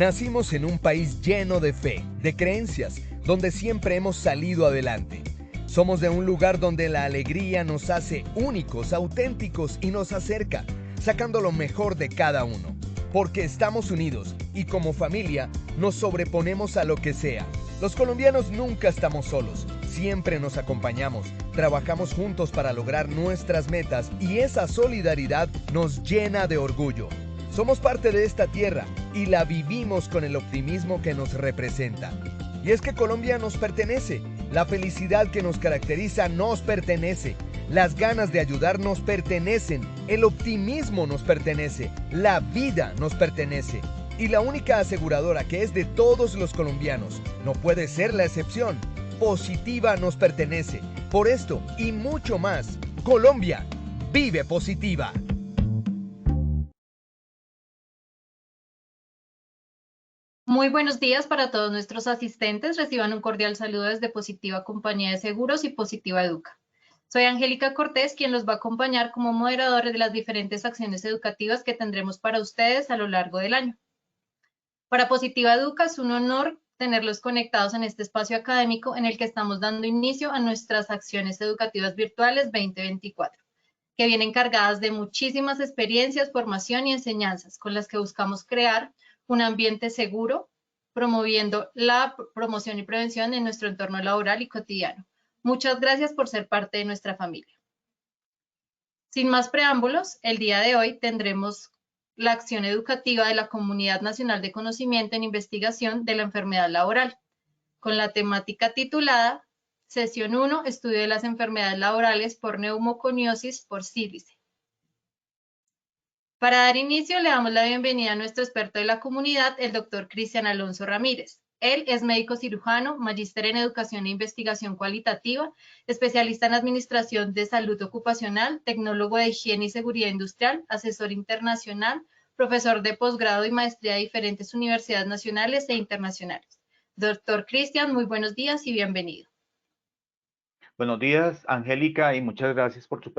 Nacimos en un país lleno de fe, de creencias, donde siempre hemos salido adelante. Somos de un lugar donde la alegría nos hace únicos, auténticos y nos acerca, sacando lo mejor de cada uno. Porque estamos unidos y como familia nos sobreponemos a lo que sea. Los colombianos nunca estamos solos, siempre nos acompañamos, trabajamos juntos para lograr nuestras metas y esa solidaridad nos llena de orgullo. Somos parte de esta tierra y la vivimos con el optimismo que nos representa. Y es que Colombia nos pertenece, la felicidad que nos caracteriza nos pertenece, las ganas de ayudar nos pertenecen, el optimismo nos pertenece, la vida nos pertenece. Y la única aseguradora que es de todos los colombianos, no puede ser la excepción, Positiva nos pertenece. Por esto y mucho más, Colombia vive Positiva. Muy buenos días para todos nuestros asistentes. Reciban un cordial saludo desde Positiva Compañía de Seguros y Positiva Educa. Soy Angélica Cortés, quien los va a acompañar como moderadores de las diferentes acciones educativas que tendremos para ustedes a lo largo del año. Para Positiva Educa es un honor tenerlos conectados en este espacio académico en el que estamos dando inicio a nuestras acciones educativas virtuales 2024, que vienen cargadas de muchísimas experiencias, formación y enseñanzas con las que buscamos crear un ambiente seguro, promoviendo la promoción y prevención en nuestro entorno laboral y cotidiano. Muchas gracias por ser parte de nuestra familia. Sin más preámbulos, el día de hoy tendremos la acción educativa de la Comunidad Nacional de Conocimiento en Investigación de la Enfermedad Laboral, con la temática titulada Sesión 1, Estudio de las Enfermedades Laborales por Neumoconiosis por sílice. Para dar inicio, le damos la bienvenida a nuestro experto de la comunidad, el doctor Cristian Alonso Ramírez. Él es médico cirujano, magíster en educación e investigación cualitativa, especialista en administración de salud ocupacional, tecnólogo de higiene y seguridad industrial, asesor internacional, profesor de posgrado y maestría de diferentes universidades nacionales e internacionales. Doctor Cristian, muy buenos días y bienvenido. Buenos días, Angélica, y muchas gracias por tu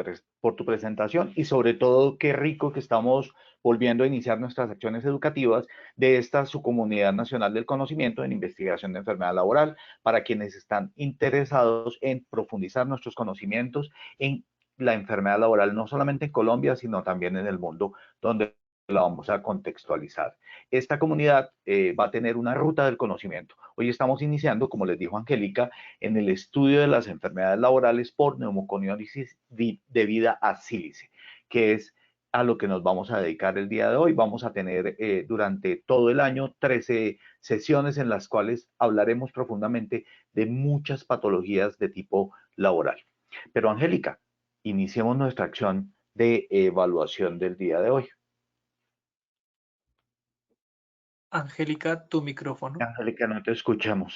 presentación y sobre todo qué rico que estamos volviendo a iniciar nuestras acciones educativas de esta Subcomunidad Nacional del Conocimiento en Investigación de Enfermedad Laboral para quienes están interesados en profundizar nuestros conocimientos en la enfermedad laboral, no solamente en Colombia, sino también en el mundo, donde la vamos a contextualizar. Esta comunidad va a tener una ruta del conocimiento. Hoy estamos iniciando, como les dijo Angélica, en el estudio de las enfermedades laborales por neumoconiosis debida a sílice, que es a lo que nos vamos a dedicar el día de hoy. Vamos a tener durante todo el año 13 sesiones en las cuales hablaremos profundamente de muchas patologías de tipo laboral. Pero Angélica, iniciemos nuestra acción de evaluación del día de hoy. Angélica, tu micrófono. Angélica, no te escuchamos.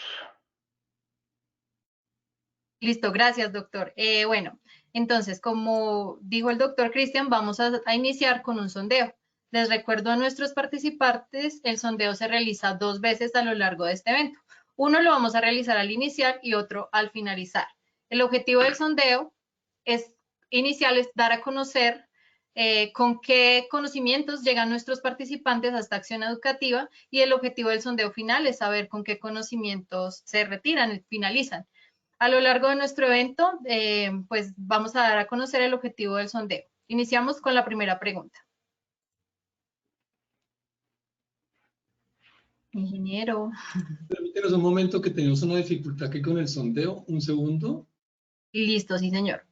Listo, gracias, doctor. Bueno, entonces, como dijo el doctor Cristian, vamos a iniciar con un sondeo. Les recuerdo a nuestros participantes, el sondeo se realiza 2 veces a lo largo de este evento. Uno lo vamos a realizar al iniciar y otro al finalizar. El objetivo del sondeo inicial es dar a conocer con qué conocimientos llegan nuestros participantes a esta acción educativa y el objetivo del sondeo final es saber con qué conocimientos se retiran, finalizan. A lo largo de nuestro evento, pues vamos a dar a conocer el objetivo del sondeo. Iniciamos con la primera pregunta. Ingeniero. Permítanos un momento que tenemos una dificultad aquí con el sondeo. Un segundo. Listo, sí, señor.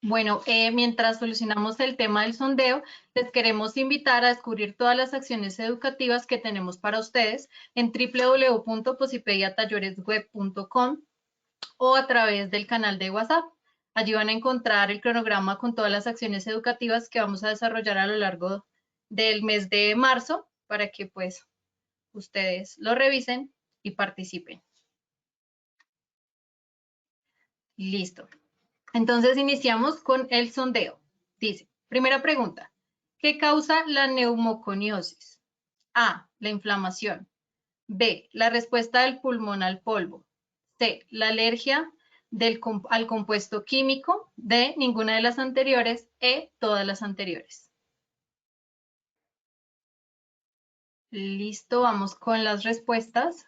Bueno, mientras solucionamos el tema del sondeo, les queremos invitar a descubrir todas las acciones educativas que tenemos para ustedes en www.posipediatalleresweb.com o a través del canal de WhatsApp. Allí van a encontrar el cronograma con todas las acciones educativas que vamos a desarrollar a lo largo del mes de marzo para que pues ustedes lo revisen y participen. Listo. Entonces iniciamos con el sondeo. Dice, primera pregunta, ¿qué causa la neumoconiosis? A, la inflamación. B, la respuesta del pulmón al polvo. C, la alergia al compuesto químico, D, ninguna de las anteriores, E, todas las anteriores. Listo, vamos con las respuestas.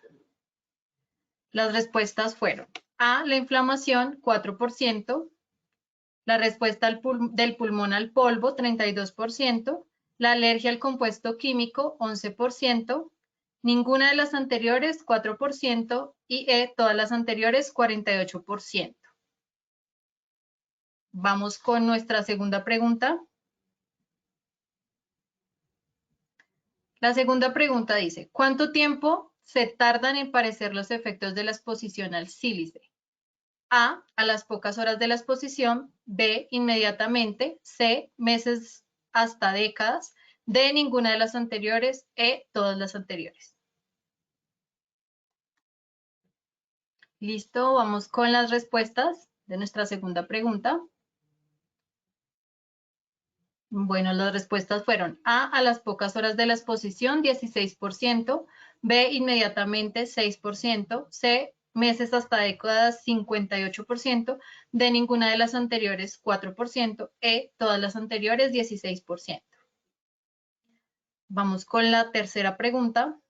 Las respuestas fueron A, la inflamación, 4%, la respuesta del pulmón al polvo, 32%, la alergia al compuesto químico, 11%, ninguna de las anteriores, 4%, y E, todas las anteriores, 48%. Vamos con nuestra segunda pregunta. La segunda pregunta dice, ¿cuánto tiempo se tardan en parecer los efectos de la exposición al sílice? A, a las pocas horas de la exposición, B, inmediatamente, C, meses hasta décadas, D, ninguna de las anteriores, E, todas las anteriores. Listo, vamos con las respuestas de nuestra segunda pregunta. Bueno, las respuestas fueron a las pocas horas de la exposición, 16%, B, inmediatamente, 6%, C, meses hasta décadas, 58%, D, ninguna de las anteriores, 4%, E, todas las anteriores, 16%. Vamos con la tercera pregunta.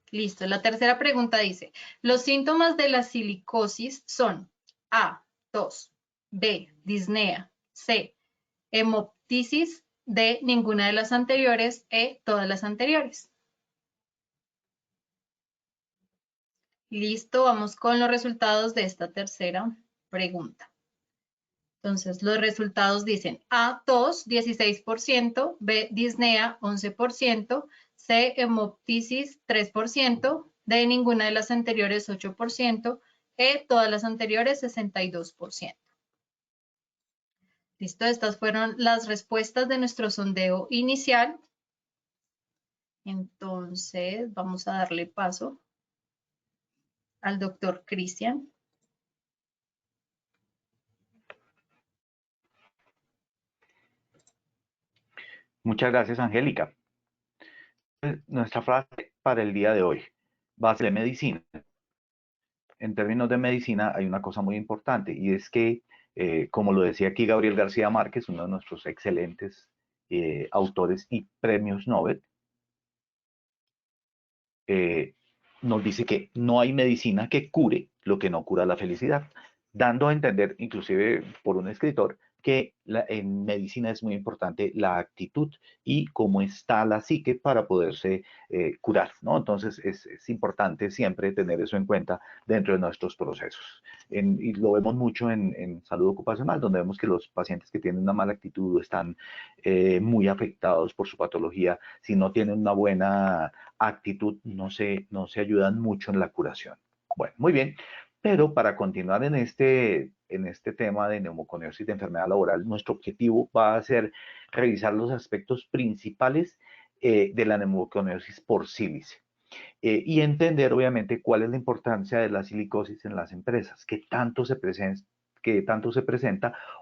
Listo, la tercera pregunta dice, los síntomas de la silicosis son A, tos, B, disnea, C, hemoptisis, D, ninguna de las anteriores, E, todas las anteriores. Listo, vamos con los resultados de esta tercera pregunta. Entonces, los resultados dicen A, tos, 16%, B, disnea, 11%, C, hemoptisis, 3%, D, ninguna de las anteriores, 8%, E, todas las anteriores, 62%. Listo, estas fueron las respuestas de nuestro sondeo inicial. Entonces, vamos a darle paso al doctor Cristian. Muchas gracias, Angélica. Nuestra frase para el día de hoy va a ser de medicina. En términos de medicina hay una cosa muy importante y es que, como lo decía aquí Gabriel García Márquez, uno de nuestros excelentes autores y premios Nobel, nos dice que no hay medicina que cure lo que no cura la felicidad, dando a entender, inclusive por un escritor, que en medicina es muy importante la actitud y cómo está la psique para poderse curar, ¿no? Entonces es importante siempre tener eso en cuenta dentro de nuestros procesos. Y lo vemos mucho en salud ocupacional, donde vemos que los pacientes que tienen una mala actitud están muy afectados por su patología. Si no tienen una buena actitud, no se ayudan mucho en la curación. Bueno, muy bien. Pero para continuar en este tema de neumoconiosis de enfermedad laboral, nuestro objetivo va a ser revisar los aspectos principales de la neumoconiosis por sílice y entender, obviamente, cuál es la importancia de la silicosis en las empresas, qué tanto se presenta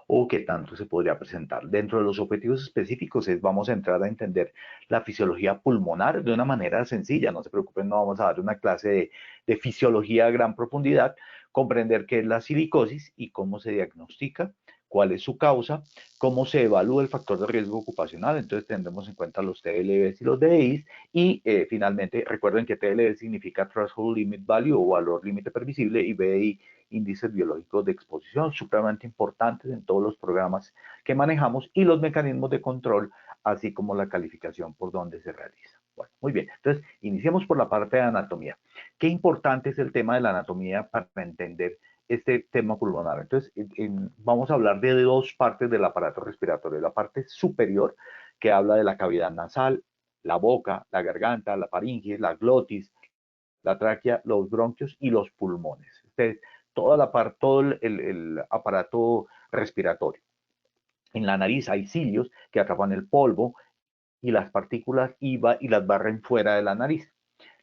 o qué tanto se podría presentar. Dentro de los objetivos específicos vamos a entrar a entender la fisiología pulmonar de una manera sencilla. No se preocupen, no vamos a dar una clase de fisiología a gran profundidad, comprender qué es la silicosis y cómo se diagnostica, cuál es su causa, cómo se evalúa el factor de riesgo ocupacional. Entonces tendremos en cuenta los TLVs y los DIs y finalmente recuerden que TLV significa Threshold Limit Value o valor límite permisible y BI índices biológicos de exposición, supremamente importantes en todos los programas que manejamos y los mecanismos de control, así como la calificación por donde se realiza. Bueno, muy bien. Entonces, iniciemos por la parte de anatomía. Qué importante es el tema de la anatomía para entender este tema pulmonar. Entonces, vamos a hablar de dos partes del aparato respiratorio. La parte superior, que habla de la cavidad nasal, la boca, la garganta, la faringe, la glotis, la tráquea, los bronquios y los pulmones. Entonces, todo el aparato respiratorio. En la nariz hay cilios que atrapan el polvo y las partículas IVA y las barren fuera de la nariz.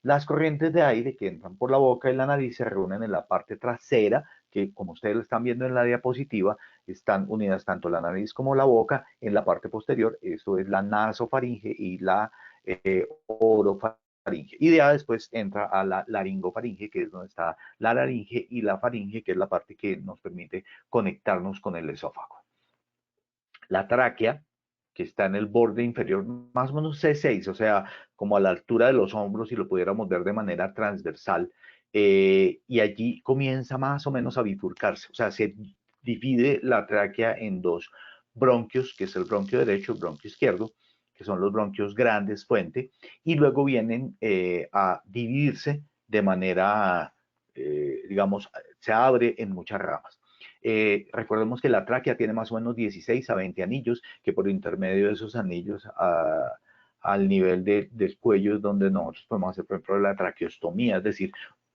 Las corrientes de aire que entran por la boca y la nariz se reúnen en la parte trasera, que como ustedes lo están viendo en la diapositiva, están unidas tanto la nariz como la boca en la parte posterior. Eso es la nasofaringe y la orofaringe. faringe. Y ya después entra a la laringofaringe, que es donde está la laringe, y la faringe, que es la parte que nos permite conectarnos con el esófago. La tráquea, que está en el borde inferior, más o menos C6, o sea, como a la altura de los hombros, si lo pudiéramos ver de manera transversal, y allí comienza más o menos a bifurcarse, o sea, se divide la tráquea en dos bronquios, que es el bronquio derecho y el bronquio izquierdo, que son los bronquios grandes, fuente, y luego vienen a dividirse de manera, digamos, se abre en muchas ramas. Recordemos que la tráquea tiene más o menos 16 a 20 anillos, que por intermedio de esos anillos al nivel del cuello es donde nosotros podemos hacer, por ejemplo, la traqueostomía, es decir,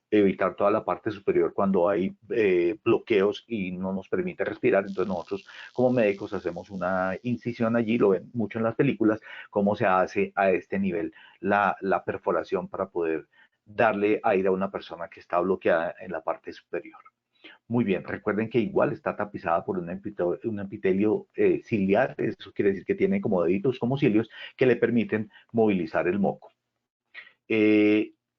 evitar toda la parte superior cuando hay bloqueos y no nos permite respirar. Entonces nosotros como médicos hacemos una incisión allí, lo ven mucho en las películas, cómo se hace a este nivel la perforación para poder darle aire a una persona que está bloqueada en la parte superior. Muy bien, recuerden que igual está tapizada por un epitelio ciliar, eso quiere decir que tiene como deditos, como cilios, que le permiten movilizar el moco.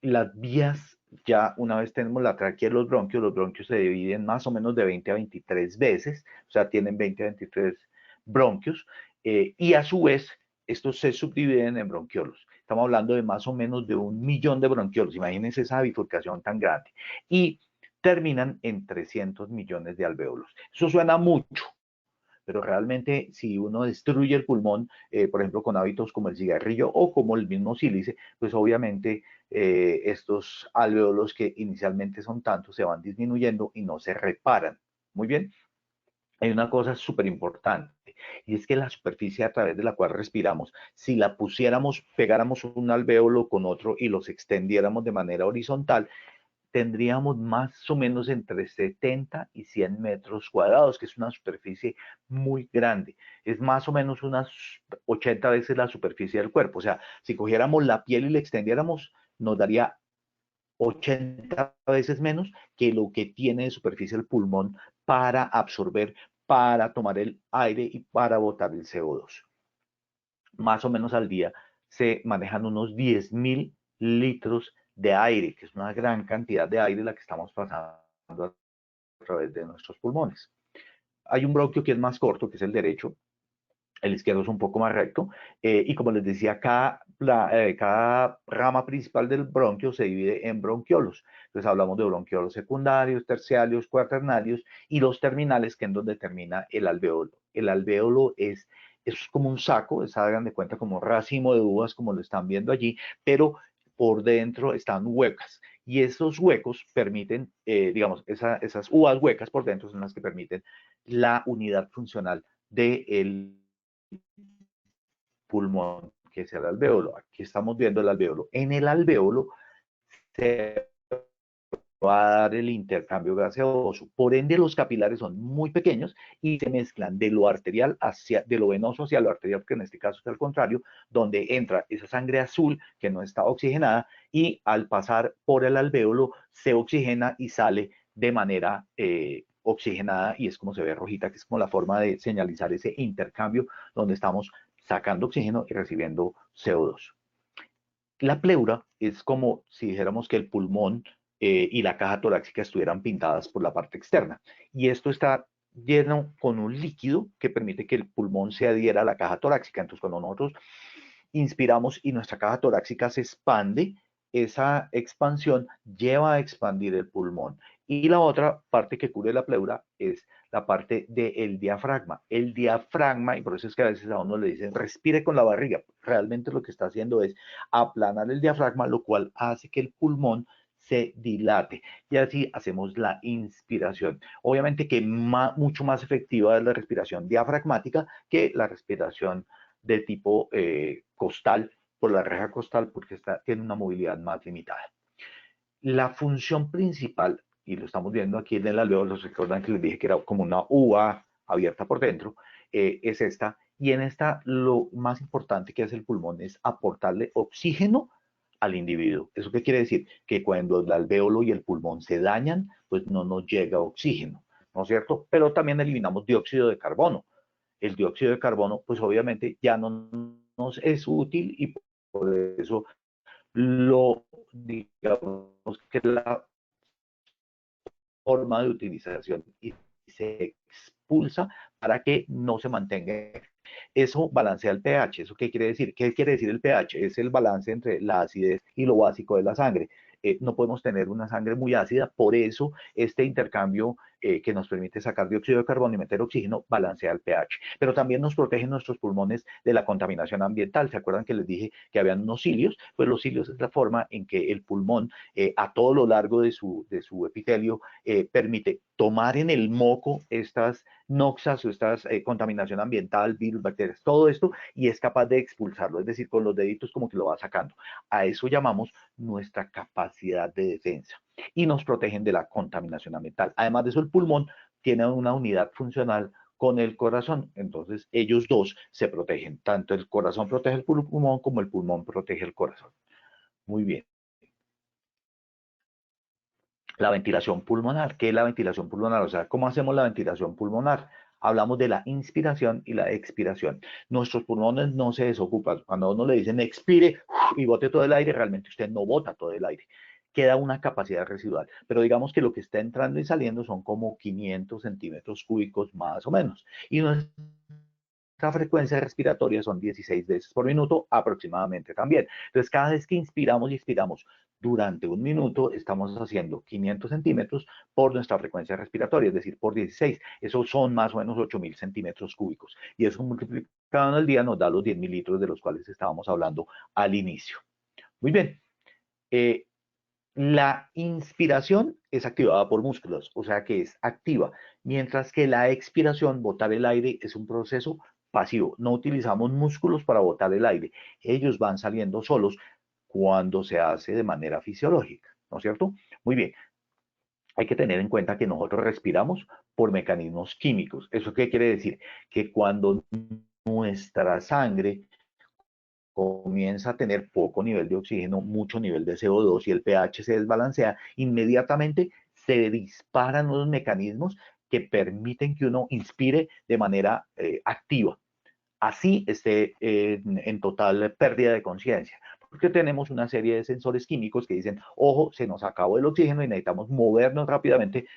Las vías, ya una vez tenemos la tráquea y los bronquios se dividen más o menos de 20 a 23 veces, o sea, tienen 20 a 23 bronquios, y a su vez, estos se subdividen en bronquiolos. Estamos hablando de más o menos de 1 millón de bronquiolos, imagínense esa bifurcación tan grande. Y terminan en 300 millones de alvéolos. Eso suena mucho, pero realmente si uno destruye el pulmón, por ejemplo, con hábitos como el cigarrillo o como el mismo sílice, pues obviamente estos alvéolos que inicialmente son tantos se van disminuyendo y no se reparan. Muy bien. Hay una cosa súper importante y es que la superficie a través de la cual respiramos, si la pusiéramos, pegáramos un alvéolo con otro y los extendiéramos de manera horizontal, tendríamos más o menos entre 70 y 100 metros cuadrados, que es una superficie muy grande. Es más o menos unas 80 veces la superficie del cuerpo. O sea, si cogiéramos la piel y la extendiéramos, nos daría 80 veces menos que lo que tiene de superficie el pulmón para absorber, para tomar el aire y para botar el CO2. Más o menos al día se manejan unos 10.000 litros de aire, que es una gran cantidad de aire la que estamos pasando a través de nuestros pulmones. Hay un bronquio que es más corto, que es el derecho, el izquierdo es un poco más recto, y como les decía, cada rama principal del bronquio se divide en bronquiolos. Entonces hablamos de bronquiolos secundarios, terciarios, cuaternarios y los terminales, que es donde termina el alvéolo. El alvéolo es como un saco, hagan de cuenta como un racimo de uvas, como lo están viendo allí, pero por dentro están huecas. Y esos huecos permiten, digamos, esas uvas huecas por dentro son las que permiten la unidad funcional del pulmón, que es el alvéolo. Aquí estamos viendo el alvéolo. En el alvéolo se va a dar el intercambio gaseoso. Por ende, los capilares son muy pequeños y se mezclan de lo arterial de lo venoso hacia lo arterial, que en este caso es al contrario, donde entra esa sangre azul que no está oxigenada y al pasar por el alvéolo se oxigena y sale de manera oxigenada y es como se ve rojita, que es como la forma de señalizar ese intercambio donde estamos sacando oxígeno y recibiendo CO2. La pleura es como si dijéramos que el pulmón y la caja torácica estuvieran pintadas por la parte externa. Y esto está lleno con un líquido que permite que el pulmón se adhiera a la caja torácica. Entonces, cuando nosotros inspiramos y nuestra caja torácica se expande, esa expansión lleva a expandir el pulmón. Y la otra parte que cubre la pleura es la parte del diafragma. El diafragma, y por eso es que a veces a uno le dicen respire con la barriga, realmente lo que está haciendo es aplanar el diafragma, lo cual hace que el pulmón se dilate y así hacemos la inspiración. Obviamente que mucho más efectiva es la respiración diafragmática que la respiración de tipo costal, por la reja costal, porque tiene una movilidad más limitada. La función principal, y lo estamos viendo aquí en el alvéolo, recuerdan que les dije que era como una uva abierta por dentro, es esta, y en esta lo más importante que hace el pulmón es aportarle oxígeno al individuo. ¿Eso qué quiere decir? Que cuando el alvéolo y el pulmón se dañan, pues no nos llega oxígeno, ¿no es cierto? Pero también eliminamos dióxido de carbono. El dióxido de carbono, pues obviamente ya no nos es útil y por eso digamos que la forma de utilización y se expulsa para que no se mantenga. Eso balancea el pH. ¿Eso qué quiere decir? ¿Qué quiere decir el pH? Es el balance entre la acidez y lo básico de la sangre. No podemos tener una sangre muy ácida, por eso este intercambio que nos permite sacar dióxido de carbono y meter oxígeno balancea el pH. Pero también nos protege nuestros pulmones de la contaminación ambiental. ¿Se acuerdan que les dije que habían unos cilios? Pues los cilios es la forma en que el pulmón a todo lo largo de su epitelio permite tomar en el moco estas noxas o estas contaminación ambiental, virus, bacterias, todo esto, y es capaz de expulsarlo, es decir, con los deditos como que lo va sacando. A eso llamamos nuestra capacidad de defensa y nos protegen de la contaminación ambiental. Además de eso, el pulmón tiene una unidad funcional con el corazón, entonces ellos dos se protegen, tanto el corazón protege el pulmón como el pulmón protege el corazón. Muy bien. La ventilación pulmonar. ¿Qué es la ventilación pulmonar? O sea, ¿cómo hacemos la ventilación pulmonar? Hablamos de la inspiración y la expiración. Nuestros pulmones no se desocupan. Cuando a uno le dicen expire y bote todo el aire, realmente usted no bota todo el aire. Queda una capacidad residual. Pero digamos que lo que está entrando y saliendo son como 500 centímetros cúbicos más o menos. Y nuestra frecuencia respiratoria son 16 veces por minuto aproximadamente también. Entonces, cada vez que inspiramos y expiramos durante un minuto, estamos haciendo 500 centímetros por nuestra frecuencia respiratoria, es decir, por 16. Eso son más o menos 8.000 centímetros cúbicos. Y eso multiplicado en el día nos da los 10.000 litros de los cuales estábamos hablando al inicio. Muy bien. La inspiración es activada por músculos, o sea que es activa, mientras que la expiración, botar el aire, es un proceso pasivo. No utilizamos músculos para botar el aire. Ellos van saliendo solos cuando se hace de manera fisiológica, ¿no es cierto? Muy bien. Hay que tener en cuenta que nosotros respiramos por mecanismos químicos. ¿Eso qué quiere decir? Que cuando nuestra sangre comienza a tener poco nivel de oxígeno, mucho nivel de CO2 y el pH se desbalancea, inmediatamente se disparan los mecanismos que permiten que uno inspire de manera activa. Así esté en total pérdida de conciencia, porque tenemos una serie de sensores químicos que dicen, ojo, se nos acabó el oxígeno y necesitamos movernos rápidamente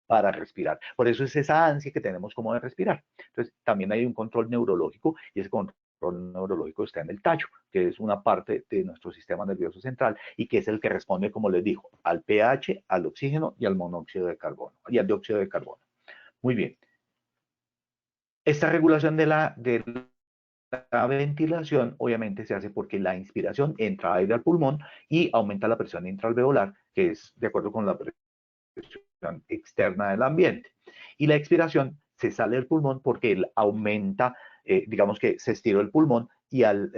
para respirar. Por eso es esa ansia que tenemos como de respirar. Entonces, también hay un control neurológico y ese control neurológico está en el tallo, que es una parte de nuestro sistema nervioso central y que es el que responde, como les digo, al pH, al oxígeno y al monóxido de carbono y al dióxido de carbono. Muy bien. Esta regulación de la ventilación obviamente se hace porque la inspiración entra aire al pulmón y aumenta la presión intraalveolar, que es de acuerdo con la presión externa del ambiente. Y la expiración se sale del pulmón porque él aumenta, digamos que se estiró el pulmón y al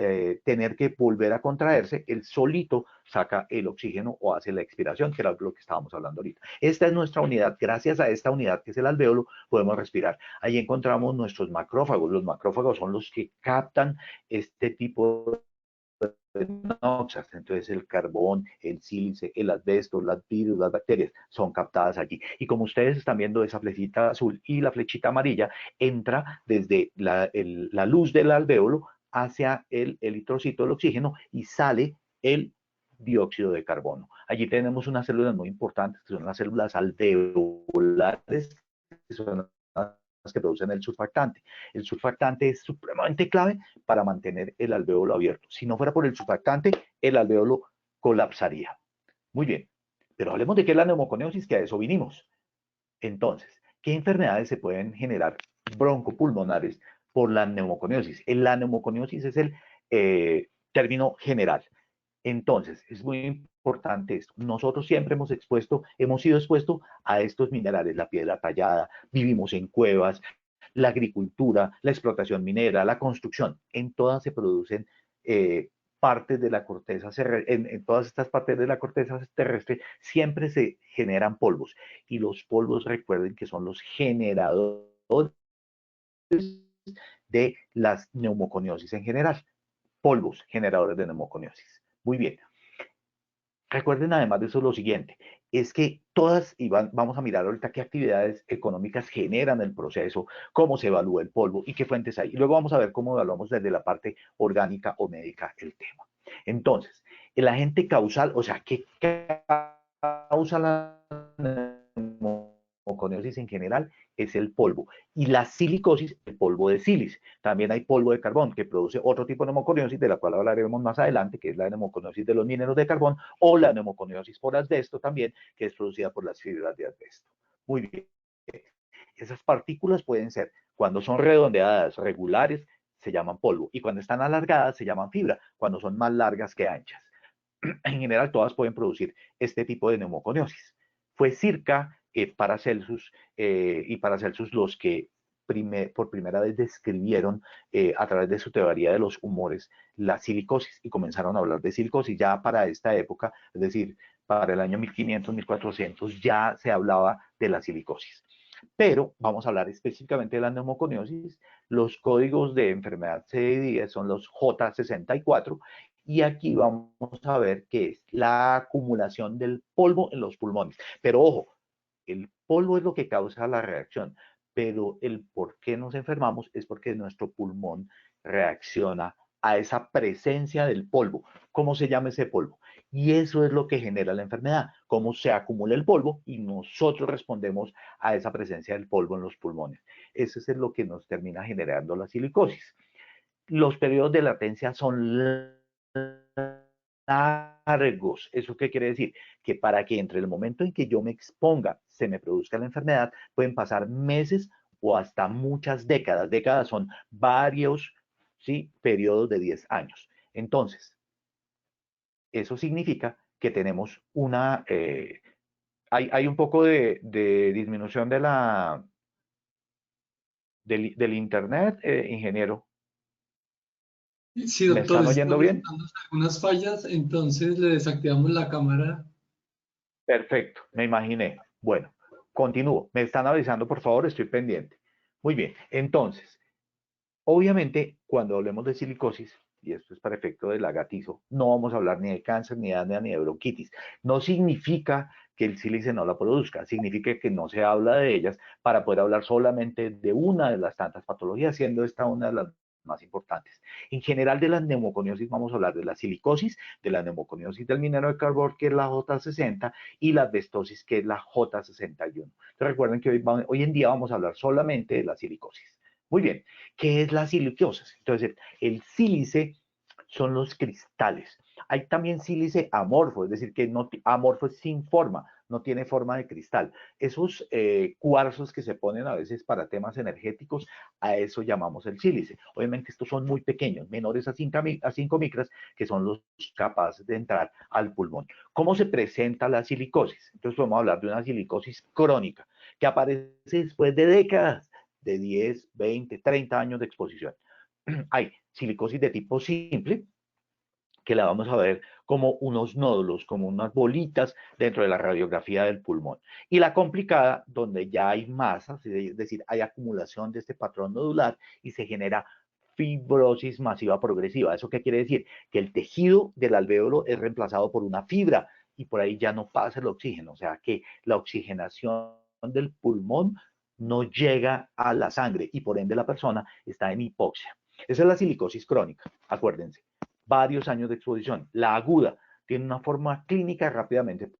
tener que volver a contraerse, él solito saca el oxígeno o hace la expiración, que era lo que estábamos hablando ahorita. Esta es nuestra unidad. Gracias a esta unidad, que es el alvéolo, podemos respirar. Ahí encontramos nuestros macrófagos. Los macrófagos son los que captan este tipo de noxas, entonces el carbón, el sílice, el asbesto, las virus, las bacterias son captadas allí. Y como ustedes están viendo, esa flechita azul y la flechita amarilla entra desde la luz del alvéolo hacia el eritrocito del oxígeno y sale el dióxido de carbono. Allí tenemos unas células muy importantes, que son las células alveolares, que son las que producen el surfactante. El surfactante es supremamente clave para mantener el alvéolo abierto. Si no fuera por el surfactante, el alvéolo colapsaría. Muy bien, pero hablemos de qué es la neumoconiosis, que a eso vinimos. Entonces, ¿qué enfermedades se pueden generar broncopulmonares por la neumoconiosis? La neumoconiosis es el término general. Entonces, es muy importante esto. Nosotros siempre hemos sido expuestos a estos minerales, la piedra tallada, vivimos en cuevas, la agricultura, la explotación minera, la construcción. En todas se producen partes de la corteza, en todas estas partes de la corteza terrestre siempre se generan polvos. Y los polvos, recuerden que son los generadores de las neumoconiosis en general. Polvos generadores de neumoconiosis. Muy bien. Recuerden además de eso lo siguiente, es que todas, y vamos a mirar ahorita qué actividades económicas generan el proceso, cómo se evalúa el polvo y qué fuentes hay. Y luego vamos a ver cómo evaluamos desde la parte orgánica o médica el tema. Entonces, El agente causal, o sea, ¿qué causa la neumoconiosis en general? Es el polvo. Y la silicosis, el polvo de sílice. También hay polvo de carbón que produce otro tipo de neumoconiosis, de la cual hablaremos más adelante, que es la neumoconiosis de los mineros de carbón, o la neumoconiosis por asbesto también, que es producida por las fibras de asbesto. Muy bien. Esas partículas pueden ser, cuando son redondeadas, regulares, se llaman polvo, y cuando están alargadas se llaman fibra, cuando son más largas que anchas. En general, todas pueden producir este tipo de neumoconiosis. Fue Circa, Paracelsus y Paracelsus los que por primera vez describieron a través de su teoría de los humores la silicosis y comenzaron a hablar de silicosis. Ya para esta época, es decir, para el año 1500, 1400, ya se hablaba de la silicosis. Pero vamos a hablar específicamente de la neumoconiosis. Los códigos de enfermedad CID son los J64 y aquí vamos a ver qué es la acumulación del polvo en los pulmones. Pero ojo, el polvo es lo que causa la reacción, pero el por qué nos enfermamos es porque nuestro pulmón reacciona a esa presencia del polvo. ¿Cómo se llama ese polvo? Y eso es lo que genera la enfermedad, cómo se acumula el polvo y nosotros respondemos a esa presencia del polvo en los pulmones. Eso es lo que nos termina generando la silicosis. Los periodos de latencia son largos. ¿Eso qué quiere decir? Que para que entre el momento en que yo me exponga, se me produzca la enfermedad, pueden pasar meses o hasta muchas décadas. Décadas son varios, ¿sí?, periodos de 10 años. Entonces, eso significa que tenemos hay un poco de disminución del internet, ingeniero. Sí, ¿Me doctor, están oyendo estamos bien? presentando algunas fallas, entonces le desactivamos la cámara. Perfecto, me imaginé. Bueno, continúo. Me están avisando, por favor, estoy pendiente. Muy bien, entonces, obviamente, cuando hablemos de silicosis, y esto es para efecto del agatizo, no vamos a hablar ni de cáncer, ni de hernia, ni de bronquitis. No significa que el sílice no la produzca, significa que no se habla de ellas para poder hablar solamente de una de las tantas patologías, siendo esta una de las más importantes. En general, de la neumoconiosis vamos a hablar de la silicosis, de la neumoconiosis del minero de carbón, que es la J60, y la asbestosis, que es la J61. Entonces, recuerden que hoy en día vamos a hablar solamente de la silicosis. Muy bien, ¿qué es la silicosis? Entonces, el sílice son los cristales. Hay también sílice amorfo, es decir, que no, amorfo es sin forma, no tiene forma de cristal. Esos cuarzos que se ponen a veces para temas energéticos, a eso llamamos el sílice. Obviamente estos son muy pequeños, menores a 5 micras, que son los capaces de entrar al pulmón. ¿Cómo se presenta la silicosis? Entonces podemos hablar de una silicosis crónica, que aparece después de décadas, de 10, 20, 30 años de exposición. Hay silicosis de tipo simple, que la vamos a ver como unos nódulos, como unas bolitas dentro de la radiografía del pulmón. Y la complicada, donde ya hay masas, es decir, hay acumulación de este patrón nodular y se genera fibrosis masiva progresiva. ¿Eso qué quiere decir? Que el tejido del alvéolo es reemplazado por una fibra y por ahí ya no pasa el oxígeno, o sea que la oxigenación del pulmón no llega a la sangre y por ende la persona está en hipoxia. Esa es la silicosis crónica, acuérdense. Varios años de exposición. La aguda tiene una forma clínica rápidamente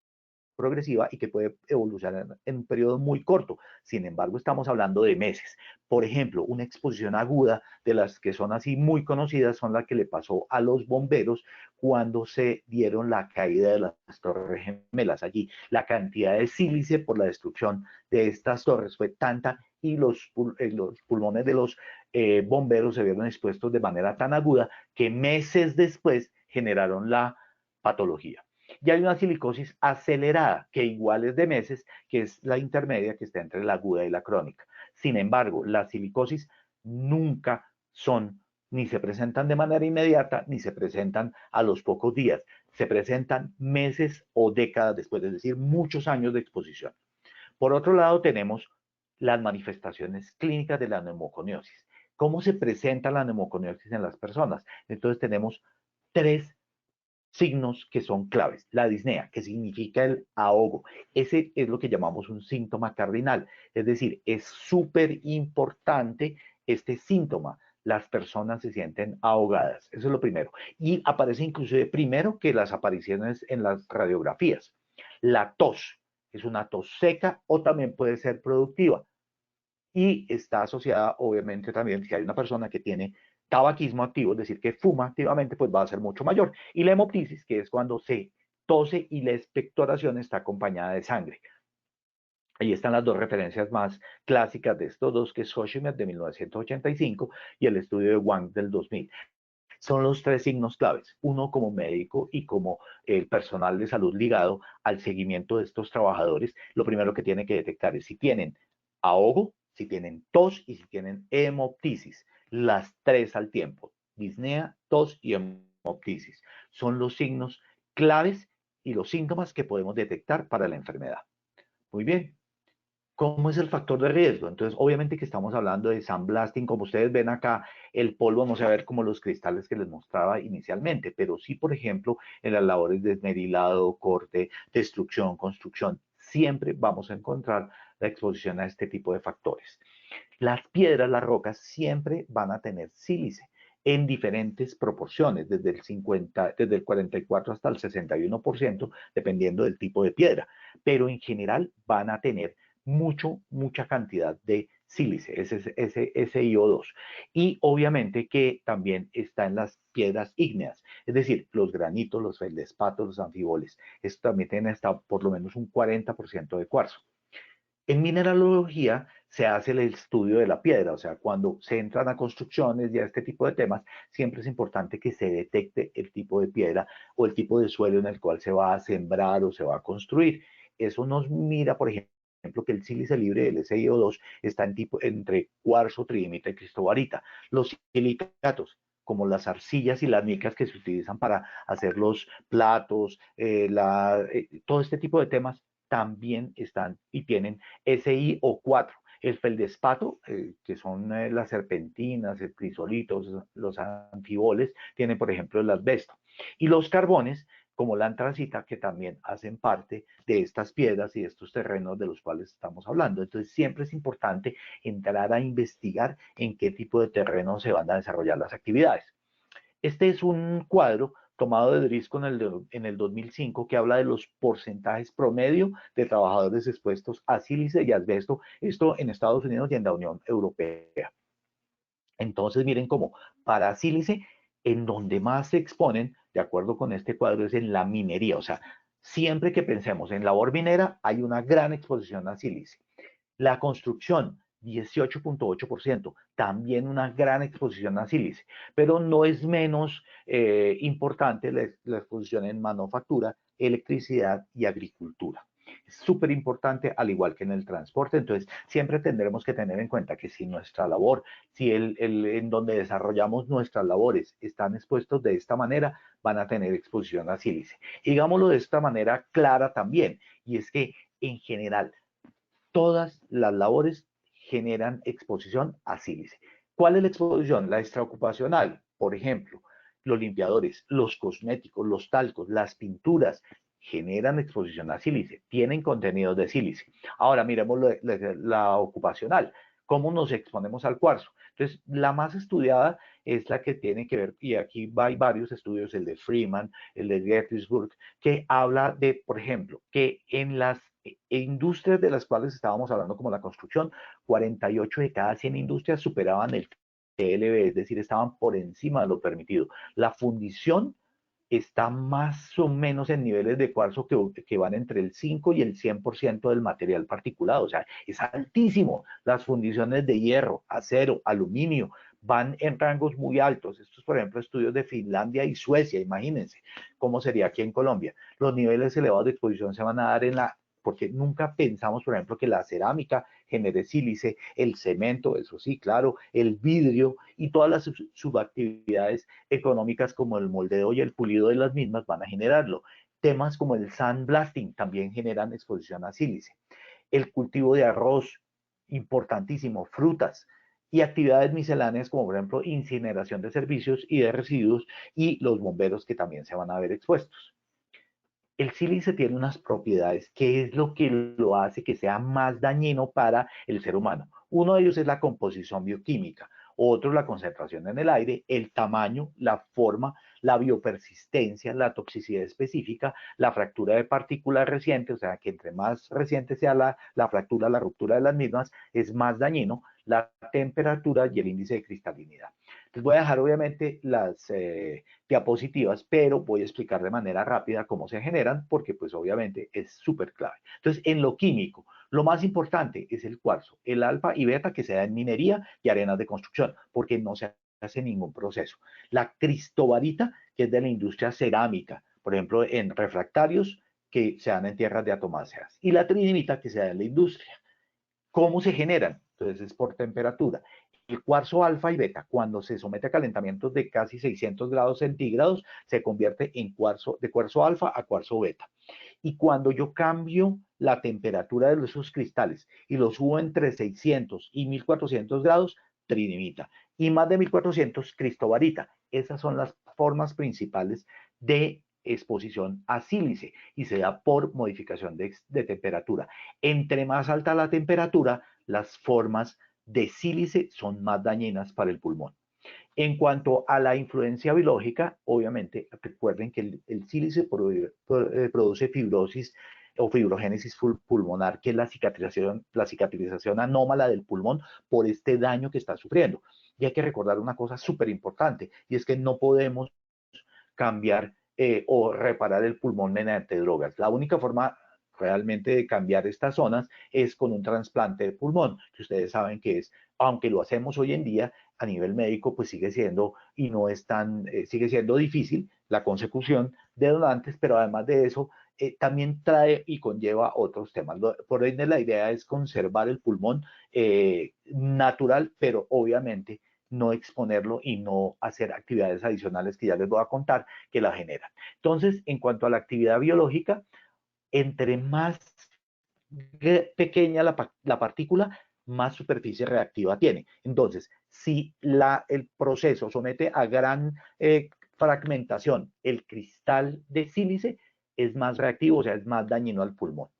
progresiva y que puede evolucionar en un periodo muy corto. Sin embargo, estamos hablando de meses. Por ejemplo, una exposición aguda de las que son así muy conocidas son la que le pasó a los bomberos cuando se dieron la caída de las torres gemelas. Allí la cantidad de sílice por la destrucción de estas torres fue tanta y los pulmones de los bomberos se vieron expuestos de manera tan aguda que meses después generaron la patología. Y hay una silicosis acelerada, que igual es de meses, que es la intermedia que está entre la aguda y la crónica. Sin embargo, las silicosis nunca son, ni se presentan de manera inmediata, ni se presentan a los pocos días. Se presentan meses o décadas después, es decir, muchos años de exposición. Por otro lado, tenemos las manifestaciones clínicas de la neumoconiosis. ¿Cómo se presenta la neumoconiosis en las personas? Entonces tenemos 3 signos que son claves. La disnea, que significa el ahogo. Ese es lo que llamamos un síntoma cardinal. Es decir, es súper importante este síntoma las personas se sienten ahogadas. Eso es lo primero. Y aparece inclusive primero que las apariciones en las radiografías. La tos es una tos seca o también puede ser productiva. Y está asociada, obviamente, también si hay una persona que tiene tabaquismo activo, es decir, que fuma activamente, pues va a ser mucho mayor. Y la hemoptisis, que es cuando se tose y la expectoración está acompañada de sangre. Ahí están las dos referencias más clásicas de estos dos, que es Hoshimer de 1985 y el estudio de Wang del 2000. Son los tres signos claves, uno como médico y como el personal de salud ligado al seguimiento de estos trabajadores. Lo primero que tiene que detectar es si tienen ahogo, si tienen tos y si tienen hemoptisis. Las tres al tiempo, disnea, tos y hemoptisis. Son los signos claves y los síntomas que podemos detectar para la enfermedad. Muy bien. ¿Cómo es el factor de riesgo? Entonces, obviamente que estamos hablando de sandblasting, como ustedes ven acá, el polvo no se va a ver como los cristales que les mostraba inicialmente, pero sí, por ejemplo, en las labores de esmerilado, corte, destrucción, construcción, siempre vamos a encontrar la exposición a este tipo de factores. Las piedras, las rocas, siempre van a tener sílice en diferentes proporciones, desde el 44 hasta el 61%, dependiendo del tipo de piedra, pero en general van a tener mucha cantidad de sílice, ese SiO2. Y obviamente que también está en las piedras ígneas, es decir, los granitos, los feldespatos, los anfiboles. Esto también tiene hasta por lo menos un 40% de cuarzo. En mineralogía se hace el estudio de la piedra, o sea, cuando se entran a construcciones y a este tipo de temas, siempre es importante que se detecte el tipo de piedra o el tipo de suelo en el cual se va a sembrar o se va a construir. Eso nos mira, por ejemplo, que el sílice libre del SiO2 está entre cuarzo, tridimita y cristobarita. Los silicatos, como las arcillas y las micas que se utilizan para hacer los platos, todo este tipo de temas, también están y tienen SiO4. El feldespato, que son las serpentinas, el crisolito, los anfiboles, tienen, por ejemplo, el asbesto. Y los carbones, como la antracita, que también hacen parte de estas piedras y de estos terrenos de los cuales estamos hablando. Entonces, siempre es importante entrar a investigar en qué tipo de terreno se van a desarrollar las actividades. Este es un cuadro tomado de Drisco en el 2005 que habla de los porcentajes promedio de trabajadores expuestos a sílice y asbesto, esto en Estados Unidos y en la Unión Europea. Entonces, miren cómo para sílice, en donde más se exponen, de acuerdo con este cuadro, es en la minería. O sea, siempre que pensemos en labor minera, hay una gran exposición a sílice. La construcción, 18.8%, también una gran exposición a sílice, pero no es menos importante la exposición en manufactura, electricidad y agricultura. Es súper importante, al igual que en el transporte. Entonces, siempre tendremos que tener en cuenta que si nuestra labor, si en donde desarrollamos nuestras labores están expuestos de esta manera, van a tener exposición a sílice. Digámoslo de esta manera clara también, y es que en general, todas las labores generan exposición a sílice. ¿Cuál es la exposición? La extraocupacional, por ejemplo, los limpiadores, los cosméticos, los talcos, las pinturas, generan exposición a sílice, tienen contenidos de sílice. Ahora miremos la ocupacional, cómo nos exponemos al cuarzo. Entonces, la más estudiada es la que tiene que ver, y aquí hay varios estudios, el de Freeman, el de Gettysburg, que habla de, por ejemplo, que en las industrias de las cuales estábamos hablando, como la construcción, 48 de cada 100 industrias superaban el TLB, es decir, estaban por encima de lo permitido. La fundición está más o menos en niveles de cuarzo que van entre el 5 y el 100% del material particulado, o sea, es altísimo. Las fundiciones de hierro, acero, aluminio, van en rangos muy altos. Estos, por ejemplo, estudios de Finlandia y Suecia, imagínense cómo sería aquí en Colombia. Los niveles elevados de exposición se van a dar porque nunca pensamos, por ejemplo, que la cerámica genere sílice, el cemento, eso sí, claro, el vidrio y todas las subactividades económicas como el moldeo y el pulido de las mismas van a generarlo. Temas como el sandblasting también generan exposición a sílice. El cultivo de arroz, importantísimo, frutas y actividades misceláneas como por ejemplo incineración de servicios y de residuos y los bomberos que también se van a ver expuestos. El sílice tiene unas propiedades que es lo que lo hace que sea más dañino para el ser humano. Uno de ellos es la composición bioquímica. otros la concentración en el aire, el tamaño, la forma, la biopersistencia, la toxicidad específica, la fractura de partículas reciente, o sea que entre más reciente sea la fractura, la ruptura de las mismas, es más dañino, la temperatura y el índice de cristalinidad. Les voy a dejar obviamente las diapositivas, pero voy a explicar de manera rápida cómo se generan, porque pues obviamente es súper clave. Entonces, en lo químico, lo más importante es el cuarzo, el alfa y beta que se da en minería y arenas de construcción, porque no se hace ningún proceso. La cristobarita, que es de la industria cerámica, por ejemplo, en refractarios que se dan en tierras diatomáceas, y la tridimita, que se da en la industria. ¿Cómo se generan? Entonces es por temperatura. El cuarzo alfa y beta, cuando se somete a calentamientos de casi 600 grados centígrados, se convierte en cuarzo, de cuarzo alfa a cuarzo beta. Y cuando yo cambio la temperatura de esos cristales y los subo entre 600 y 1400 grados, tridimita. Y más de 1400, cristobarita. Esas son las formas principales de exposición a sílice y se da por modificación de temperatura. Entre más alta la temperatura, las formas de sílice son más dañinas para el pulmón. En cuanto a la influencia biológica, obviamente, recuerden que el sílice produce fibrosis o fibrogénesis pulmonar, que es la cicatrización anómala del pulmón por este daño que está sufriendo. Y hay que recordar una cosa súper importante, y es que no podemos cambiar o reparar el pulmón mediante drogas. La única forma realmente de cambiar estas zonas es con un trasplante de pulmón, que ustedes saben que es, aunque lo hacemos hoy en día a nivel médico, pues sigue siendo y no es tan, sigue siendo difícil la consecución de donantes, pero además de eso, también trae y conlleva otros temas. Por ende, la idea es conservar el pulmón natural, pero obviamente no exponerlo y no hacer actividades adicionales que ya les voy a contar que la generan. Entonces, en cuanto a la actividad biológica, entre más pequeña la partícula, más superficie reactiva tiene. Entonces, si el proceso somete a gran fragmentación el cristal de sílice, es más reactivo, o sea, es más dañino al pulmón.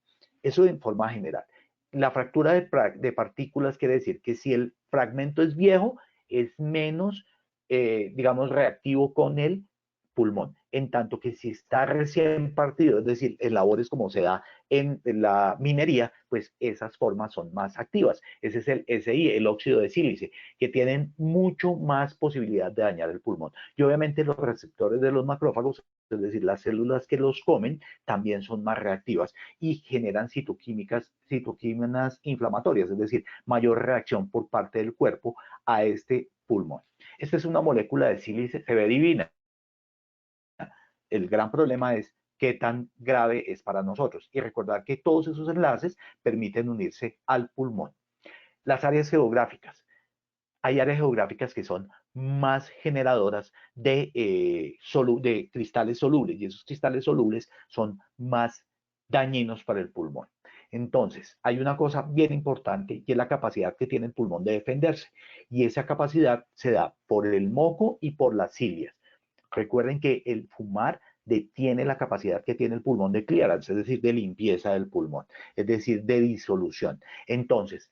Eso en forma general. La fractura de partículas quiere decir que si el fragmento es viejo, es menos, digamos, reactivo con el pulmón, en tanto que si está recién partido, es decir, en labores como se da en la minería, pues esas formas son más activas. Ese es el SI, el óxido de sílice, que tienen mucho más posibilidad de dañar el pulmón. Y obviamente los receptores de los macrófagos, es decir, las células que los comen, también son más reactivas y generan citoquíminas inflamatorias, es decir, mayor reacción por parte del cuerpo a este pulmón. Esta es una molécula de sílice, se ve divina. El gran problema es qué tan grave es para nosotros. Y recordar que todos esos enlaces permiten unirse al pulmón. Las áreas geográficas. Hay áreas geográficas que son más generadoras de cristales solubles y esos cristales solubles son más dañinos para el pulmón. Entonces, hay una cosa bien importante y es la capacidad que tiene el pulmón de defenderse. Y esa capacidad se da por el moco y por las cilias. Recuerden que el fumar detiene la capacidad que tiene el pulmón de clearance, es decir, de limpieza del pulmón, es decir, de disolución. Entonces,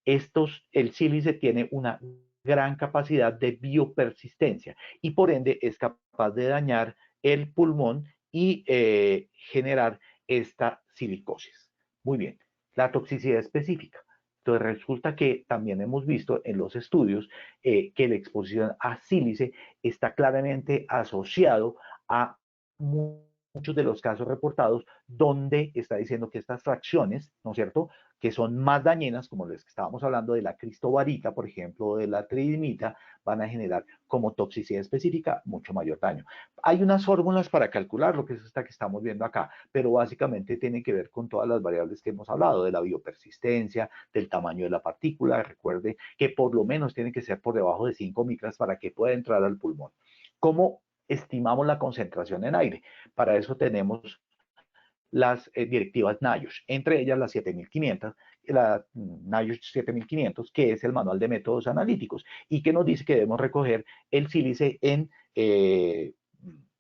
el sílice tiene una gran capacidad de biopersistencia y por ende es capaz de dañar el pulmón y generar esta silicosis. Muy bien, la toxicidad específica. Entonces resulta que también hemos visto en los estudios que la exposición a sílice está claramente asociado a muchos de los casos reportados donde está diciendo que estas fracciones, ¿no es cierto?, que son más dañinas, como les estábamos hablando de la cristobarita, por ejemplo, de la tridimita, van a generar como toxicidad específica mucho mayor daño. Hay unas fórmulas para calcular lo que es esta que estamos viendo acá, pero básicamente tiene que ver con todas las variables que hemos hablado, de la biopersistencia, del tamaño de la partícula. Recuerde que por lo menos tiene que ser por debajo de 5 micras para que pueda entrar al pulmón. ¿Cómo estimamos la concentración en aire? Para eso tenemos las directivas NIOSH, entre ellas la 7500, la NIOSH 7500, que es el manual de métodos analíticos y que nos dice que debemos recoger el sílice en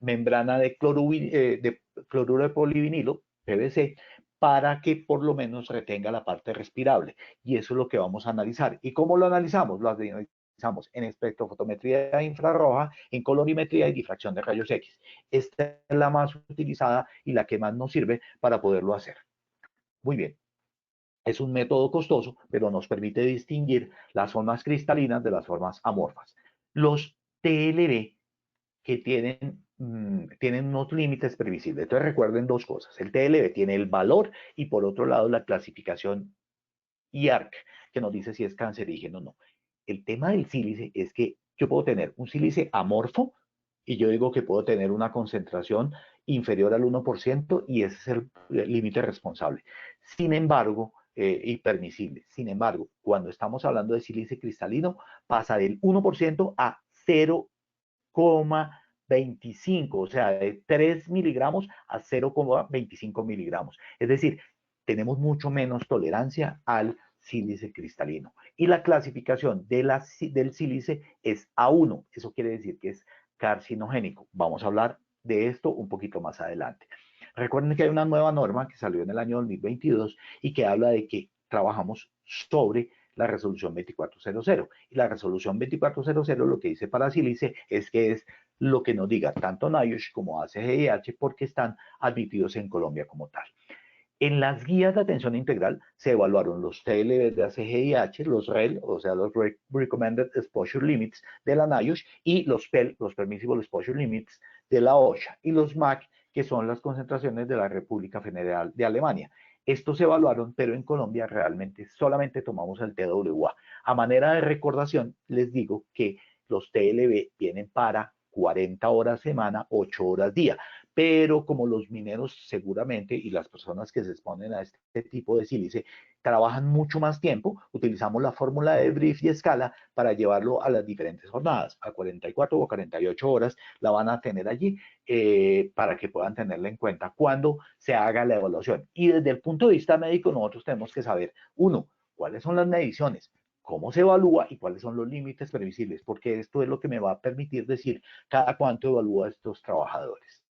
membrana de cloruro de polivinilo, PVC, para que por lo menos retenga la parte respirable. Y eso es lo que vamos a analizar. ¿Y cómo lo analizamos? Lo utilizamos en espectrofotometría infrarroja, en colorimetría y difracción de rayos X. Esta es la más utilizada y la que más nos sirve para poderlo hacer. Muy bien. Es un método costoso, pero nos permite distinguir las formas cristalinas de las formas amorfas. Los TLB que tienen unos límites previsibles. Entonces recuerden dos cosas. El TLB tiene el valor y por otro lado la clasificación IARC, que nos dice si es cancerígeno o no. El tema del sílice es que yo puedo tener un sílice amorfo y yo digo que puedo tener una concentración inferior al 1% y ese es el límite responsable. Sin embargo, y permisible. Sin embargo, cuando estamos hablando de sílice cristalino, pasa del 1% a 0,25, o sea, de 3 miligramos a 0,25 miligramos. Es decir, tenemos mucho menos tolerancia al sílice cristalino. Y la clasificación del sílice es A1. Eso quiere decir que es carcinogénico. Vamos a hablar de esto un poquito más adelante. Recuerden que hay una nueva norma que salió en el año 2022 y que habla de que trabajamos sobre la resolución 2400. Y la resolución 2400 lo que dice para sílice es que es lo que nos diga tanto NIOSH como ACGIH porque están admitidos en Colombia como tal. En las guías de atención integral se evaluaron los TLB de ACGIH, los REL, o sea, los Recommended Exposure Limits de la NIOSH, y los PEL, los Permissible Exposure Limits de la OSHA, y los MAC, que son las concentraciones de la República Federal de Alemania. Estos se evaluaron, pero en Colombia realmente solamente tomamos el TWA. A manera de recordación, les digo que los TLB vienen para 40 horas semana, 8 horas día. Pero como los mineros seguramente y las personas que se exponen a este tipo de sílice trabajan mucho más tiempo, utilizamos la fórmula de Brief y escala para llevarlo a las diferentes jornadas, a 44 o 48 horas la van a tener allí para que puedan tenerla en cuenta cuando se haga la evaluación. Y desde el punto de vista médico nosotros tenemos que saber, uno, cuáles son las mediciones, cómo se evalúa y cuáles son los límites previsibles, porque esto es lo que me va a permitir decir cada cuánto evalúa a estos trabajadores.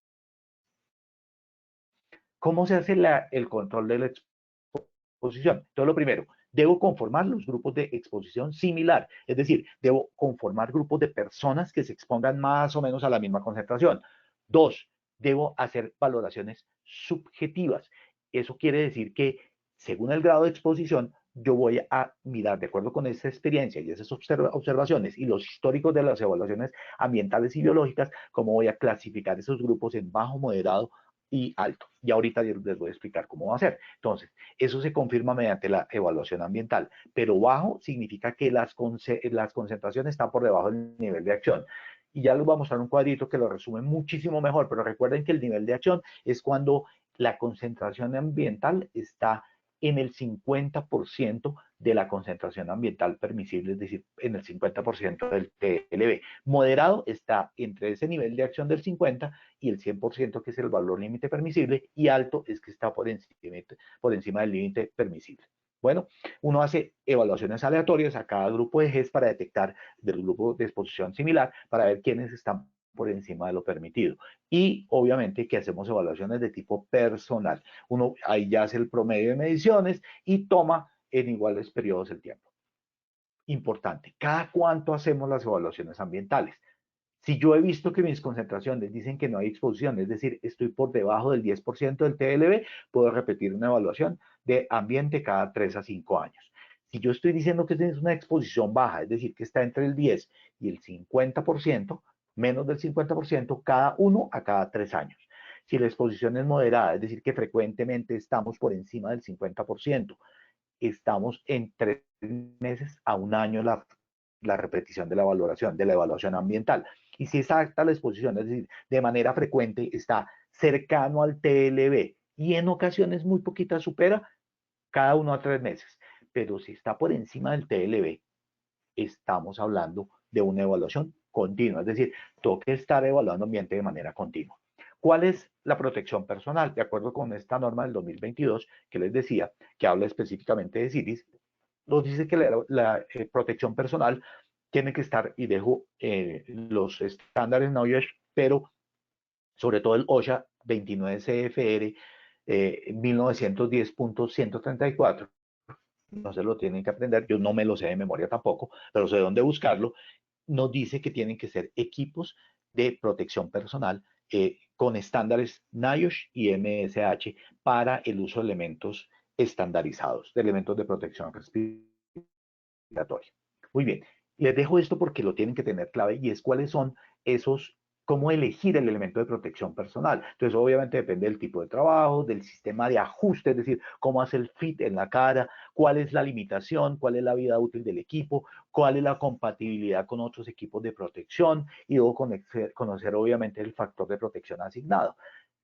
¿Cómo se hace el control de la exposición? Entonces, lo primero, debo conformar los grupos de exposición similar, es decir, debo conformar grupos de personas que se expongan más o menos a la misma concentración. Dos, debo hacer valoraciones subjetivas. Eso quiere decir que, según el grado de exposición, yo voy a mirar, de acuerdo con esa experiencia y esas observaciones y los históricos de las evaluaciones ambientales y biológicas, cómo voy a clasificar esos grupos en bajo, moderado y alto. Y ahorita les voy a explicar cómo va a ser. Entonces, eso se confirma mediante la evaluación ambiental, pero bajo significa que las concentraciones están por debajo del nivel de acción. Y ya les voy a mostrar un cuadrito que lo resume muchísimo mejor, pero recuerden que el nivel de acción es cuando la concentración ambiental está en el 50% de la concentración ambiental permisible, es decir, en el 50% del TLB. Moderado está entre ese nivel de acción del 50 y el 100%, que es el valor límite permisible, y alto es que está por encima del límite permisible. Bueno, uno hace evaluaciones aleatorias a cada grupo de GES para detectar del grupo de exposición similar, para ver quiénes están por encima de lo permitido. Y obviamente que hacemos evaluaciones de tipo personal. Uno ahí ya hace el promedio de mediciones y toma en iguales periodos el tiempo. Importante, ¿cada cuánto hacemos las evaluaciones ambientales? Si yo he visto que mis concentraciones dicen que no hay exposición, es decir, estoy por debajo del 10% del TLB, puedo repetir una evaluación de ambiente cada 3 a 5 años. Si yo estoy diciendo que es una exposición baja, es decir, que está entre el 10 y el 50%, menos del 50%, cada 1 a cada 3 años. Si la exposición es moderada, es decir, que frecuentemente estamos por encima del 50%, estamos en 3 meses a un año la repetición de la valoración, de la evaluación ambiental. Y si es alta la exposición, es decir, de manera frecuente está cercano al TLB y en ocasiones muy poquita supera, cada 1 a 3 meses. Pero si está por encima del TLB, estamos hablando de una evaluación continua, es decir, tengo que estar evaluando ambiente de manera continua. ¿Cuál es la protección personal? De acuerdo con esta norma del 2022 que les decía, que habla específicamente de CITES, nos dice que la protección personal tiene que estar, y dejo los estándares NIOSH, pero sobre todo el OSHA 29 CFR 1910.134, no se lo tienen que aprender, yo no me lo sé de memoria tampoco, pero sé dónde buscarlo, nos dice que tienen que ser equipos de protección personal con estándares NIOSH y MSH para el uso de elementos estandarizados, de elementos de protección respiratoria. Muy bien, les dejo esto porque lo tienen que tener clave y es cuáles son esos, cómo elegir el elemento de protección personal. Entonces, obviamente depende del tipo de trabajo, del sistema de ajuste, es decir, cómo hace el fit en la cara, cuál es la limitación, cuál es la vida útil del equipo, cuál es la compatibilidad con otros equipos de protección y luego conocer obviamente el factor de protección asignado.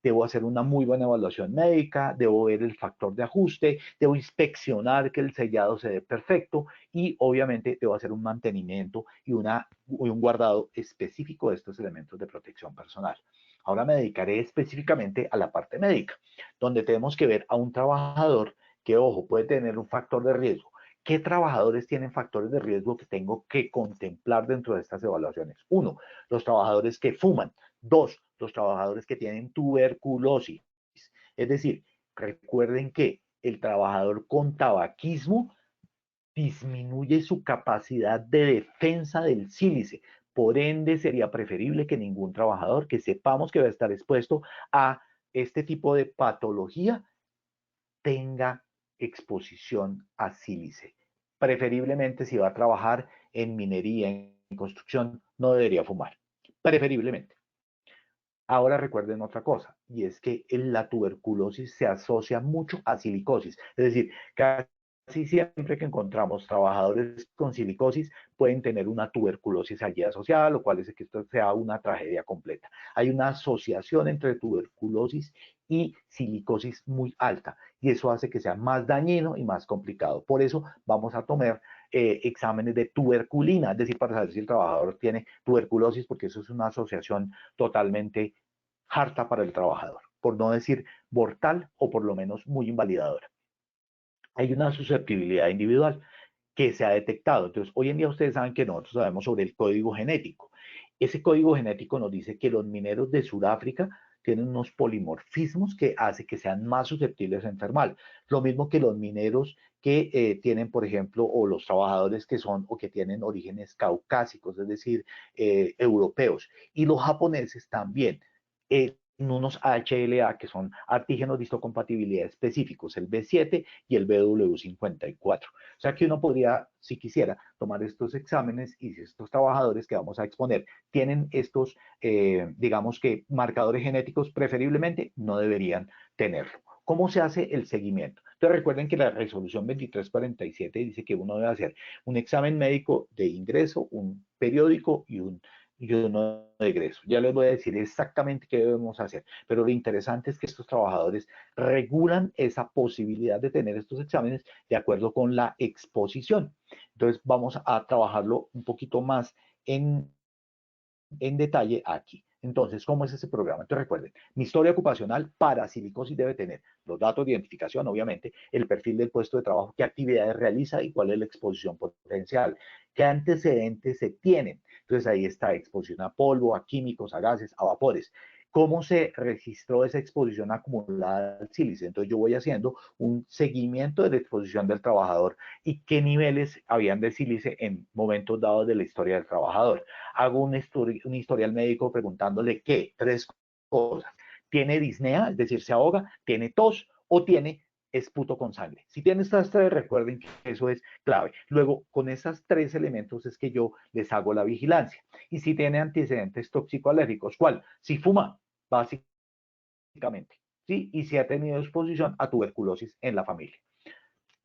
Debo hacer una muy buena evaluación médica, debo ver el factor de ajuste, debo inspeccionar que el sellado se dé perfecto y obviamente debo hacer un mantenimiento y un guardado específico de estos elementos de protección personal. Ahora me dedicaré específicamente a la parte médica, donde tenemos que ver a un trabajador que, ojo, puede tener un factor de riesgo. ¿Qué trabajadores tienen factores de riesgo que tengo que contemplar dentro de estas evaluaciones? 1, los trabajadores que fuman. 2, los trabajadores que tienen tuberculosis. Es decir, recuerden que el trabajador con tabaquismo disminuye su capacidad de defensa del sílice. Por ende, sería preferible que ningún trabajador que sepamos que va a estar expuesto a este tipo de patología tenga exposición a sílice. Preferiblemente, si va a trabajar en minería, en construcción, no debería fumar. Preferiblemente. Ahora recuerden otra cosa, y es que la tuberculosis se asocia mucho a silicosis. Es decir, casi siempre que encontramos trabajadores con silicosis pueden tener una tuberculosis allí asociada, lo cual es que esto sea una tragedia completa. Hay una asociación entre tuberculosis y silicosis muy alta, y eso hace que sea más dañino y más complicado. Por eso vamos a tomar exámenes de tuberculina, es decir, para saber si el trabajador tiene tuberculosis, porque eso es una asociación totalmente harta para el trabajador, por no decir mortal o por lo menos muy invalidadora. Hay una susceptibilidad individual que se ha detectado. Entonces, hoy en día ustedes saben que nosotros sabemos sobre el código genético. Ese código genético nos dice que los mineros de Sudáfrica tienen unos polimorfismos que hace que sean más susceptibles a enfermar. Lo mismo que los mineros que tienen, por ejemplo, o los trabajadores que son o que tienen orígenes caucásicos, es decir, europeos. Y los japoneses también. Unos HLA que son antígenos de histocompatibilidad específicos, el B7 y el BW54. O sea que uno podría, si quisiera, tomar estos exámenes y si estos trabajadores que vamos a exponer tienen estos, digamos que marcadores genéticos, preferiblemente no deberían tenerlo. ¿Cómo se hace el seguimiento? Entonces recuerden que la resolución 2347 dice que uno debe hacer un examen médico de ingreso, un periódico y uno de egreso. Ya les voy a decir exactamente qué debemos hacer, pero lo interesante es que estos trabajadores regulan esa posibilidad de tener estos exámenes de acuerdo con la exposición. Entonces vamos a trabajarlo un poquito más en detalle aquí. Entonces, ¿cómo es ese programa? Entonces, recuerden, mi historia ocupacional para silicosis debe tener los datos de identificación, obviamente, el perfil del puesto de trabajo, qué actividades realiza y cuál es la exposición potencial, qué antecedentes se tienen. Entonces, ahí está exposición a polvo, a químicos, a gases, a vapores. ¿Cómo se registró esa exposición acumulada al sílice? Entonces, yo voy haciendo un seguimiento de la exposición del trabajador y qué niveles habían de sílice en momentos dados de la historia del trabajador. Hago un historial médico preguntándole qué, 3 cosas. ¿Tiene disnea, es decir, se ahoga? ¿Tiene tos? ¿O tiene esputo con sangre? Si tiene estas 3, recuerden que eso es clave. Luego, con esos 3 elementos es que yo les hago la vigilancia. Y si tiene antecedentes tóxico-alérgicos, ¿cuál? Si fuma, básicamente. ¿Sí? Y si ha tenido exposición a tuberculosis en la familia.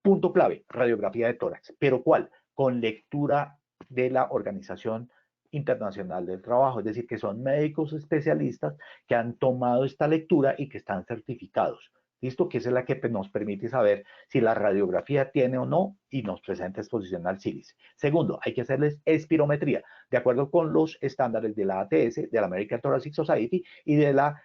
Punto clave, radiografía de tórax. ¿Pero cuál? Con lectura de la Organización Internacional del Trabajo, es decir, que son médicos especialistas que han tomado esta lectura y que están certificados. ¿Listo? Que esa es la que nos permite saber si la radiografía tiene o no y nos presenta exposición al sílice. Segundo, hay que hacerles espirometría, de acuerdo con los estándares de la ATS, de la American Thoracic Society y de la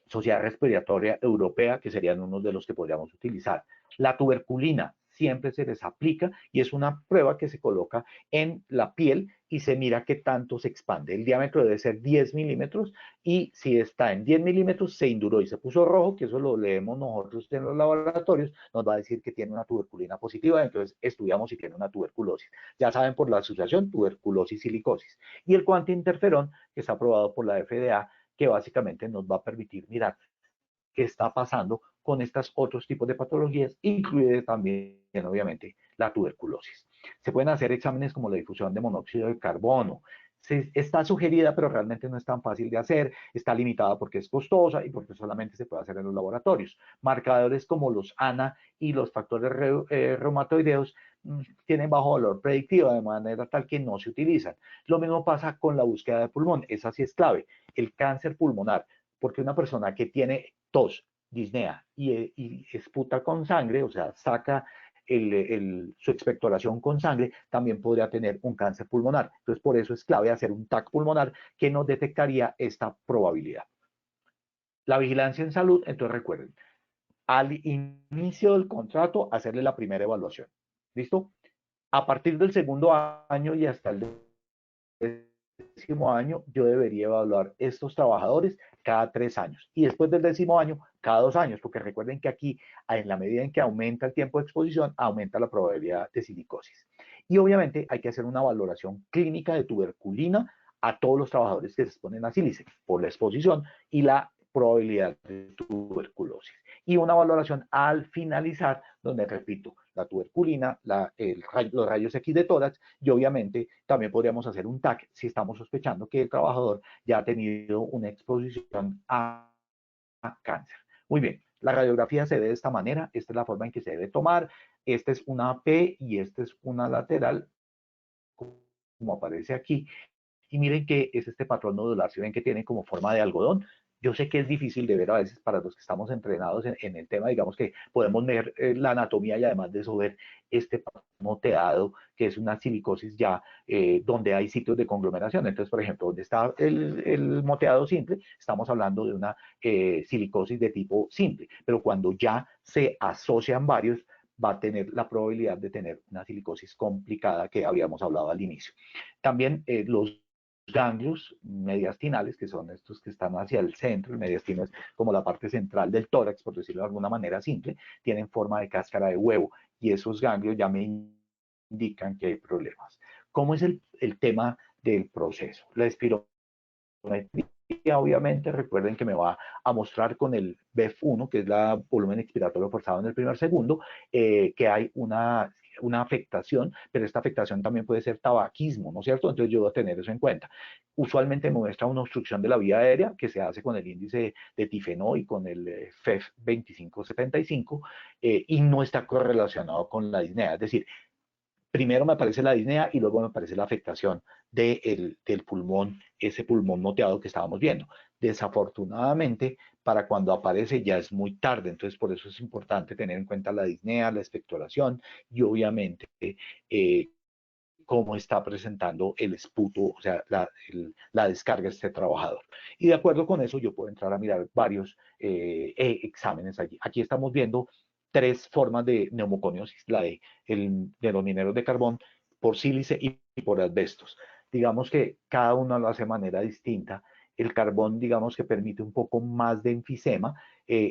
Sociedad Respiratoria Europea, que serían unos de los que podríamos utilizar. La tuberculina siempre se les aplica y es una prueba que se coloca en la piel y se mira qué tanto se expande. El diámetro debe ser 10 milímetros y si está en 10 milímetros se induró y se puso rojo, que eso lo leemos nosotros en los laboratorios, nos va a decir que tiene una tuberculina positiva, entonces estudiamos si tiene una tuberculosis. Ya saben por la asociación tuberculosis-silicosis. Y el cuantiinterferón, que está aprobado por la FDA, que básicamente nos va a permitir mirar qué está pasando con estos otros tipos de patologías, incluye también, obviamente, la tuberculosis. Se pueden hacer exámenes como la difusión de monóxido de carbono. Está sugerida, pero realmente no es tan fácil de hacer, está limitada porque es costosa y porque solamente se puede hacer en los laboratorios. Marcadores como los ANA y los factores reumatoideos tienen bajo valor predictivo, de manera tal que no se utilizan. Lo mismo pasa con la búsqueda de pulmón, esa sí es clave. El cáncer pulmonar, porque una persona que tiene tos, disnea y esputa con sangre, o sea, saca su expectoración con sangre, también podría tener un cáncer pulmonar. Entonces, por eso es clave hacer un TAC pulmonar que nos detectaría esta probabilidad. La vigilancia en salud, entonces recuerden, al inicio del contrato, hacerle la primera evaluación. ¿Listo? A partir del segundo año y hasta el décimo año, yo debería evaluar estos trabajadores cada 3 años y después del décimo año, cada 2 años, porque recuerden que aquí, en la medida en que aumenta el tiempo de exposición, aumenta la probabilidad de silicosis. Y obviamente hay que hacer una valoración clínica de tuberculina a todos los trabajadores que se exponen a sílice por la exposición y la probabilidad de tuberculosis. Y una valoración al finalizar, donde repito, la tuberculina, los rayos X de tórax y obviamente también podríamos hacer un TAC si estamos sospechando que el trabajador ya ha tenido una exposición a cáncer. Muy bien, la radiografía se ve de esta manera, esta es la forma en que se debe tomar, esta es una P y esta es una lateral, como aparece aquí. Y miren que es este patrón nodular, si ven que tiene como forma de algodón. Yo sé que es difícil de ver a veces para los que estamos entrenados en el tema, digamos que podemos ver la anatomía y además de eso ver este patrón moteado, que es una silicosis ya donde hay sitios de conglomeración. Entonces, por ejemplo, donde está el moteado simple, estamos hablando de una silicosis de tipo simple, pero cuando ya se asocian varios, va a tener la probabilidad de tener una silicosis complicada que habíamos hablado al inicio. También los ganglios mediastinales, que son estos que están hacia el centro, el mediastino es como la parte central del tórax, por decirlo de alguna manera simple, tienen forma de cáscara de huevo y esos ganglios ya me indican que hay problemas. ¿Cómo es el tema del proceso? La espirometría, obviamente, recuerden que me va a mostrar con el BEF1, que es la volumen expiratorio forzado en el primer segundo, que hay una afectación, pero esta afectación también puede ser tabaquismo, ¿no es cierto? Entonces yo voy a tener eso en cuenta. Usualmente me muestra una obstrucción de la vía aérea que se hace con el índice de tifenó y con el FEF 2575 y no está correlacionado con la disnea, es decir, primero me aparece la disnea y luego me aparece la afectación del pulmón, ese pulmón moteado que estábamos viendo. Desafortunadamente, para cuando aparece ya es muy tarde, entonces por eso es importante tener en cuenta la disnea, la expectoración y obviamente cómo está presentando el esputo, o sea, la descarga de este trabajador. Y de acuerdo con eso yo puedo entrar a mirar varios exámenes allí. Aquí estamos viendo 3 formas de neumoconiosis, la de los mineros de carbón, por sílice y por asbestos. Digamos que cada uno lo hace de manera distinta. El carbón, digamos que permite un poco más de enfisema.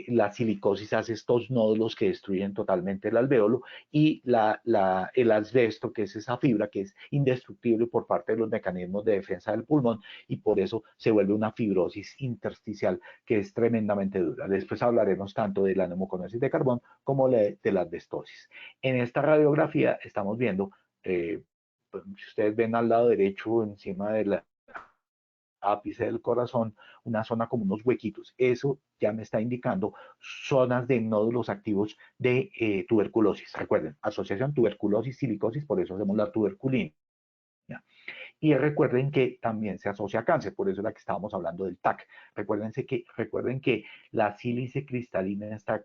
La silicosis hace estos nódulos que destruyen totalmente el alvéolo y el asbesto, que es esa fibra que es indestructible por parte de los mecanismos de defensa del pulmón y por eso se vuelve una fibrosis intersticial que es tremendamente dura. Después hablaremos tanto de la neumoconiosis de carbón como de la asbestosis. En esta radiografía estamos viendo, si ustedes ven al lado derecho, encima de la ápice del corazón, una zona como unos huequitos. Eso ya me está indicando zonas de nódulos activos de tuberculosis. Recuerden, asociación tuberculosis, silicosis, por eso hacemos la tuberculina. Y recuerden que también se asocia a cáncer, por eso es la que estábamos hablando del TAC. Recuerden que la sílice cristalina está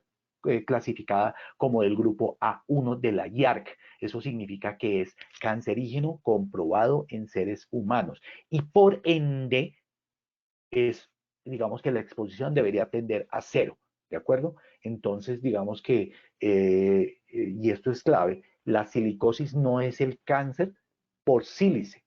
clasificada como del grupo A1 de la IARC. Eso significa que es cancerígeno comprobado en seres humanos y por ende digamos que la exposición debería tender a 0, ¿de acuerdo? Entonces, digamos que, y esto es clave, la silicosis no es el cáncer por sílice.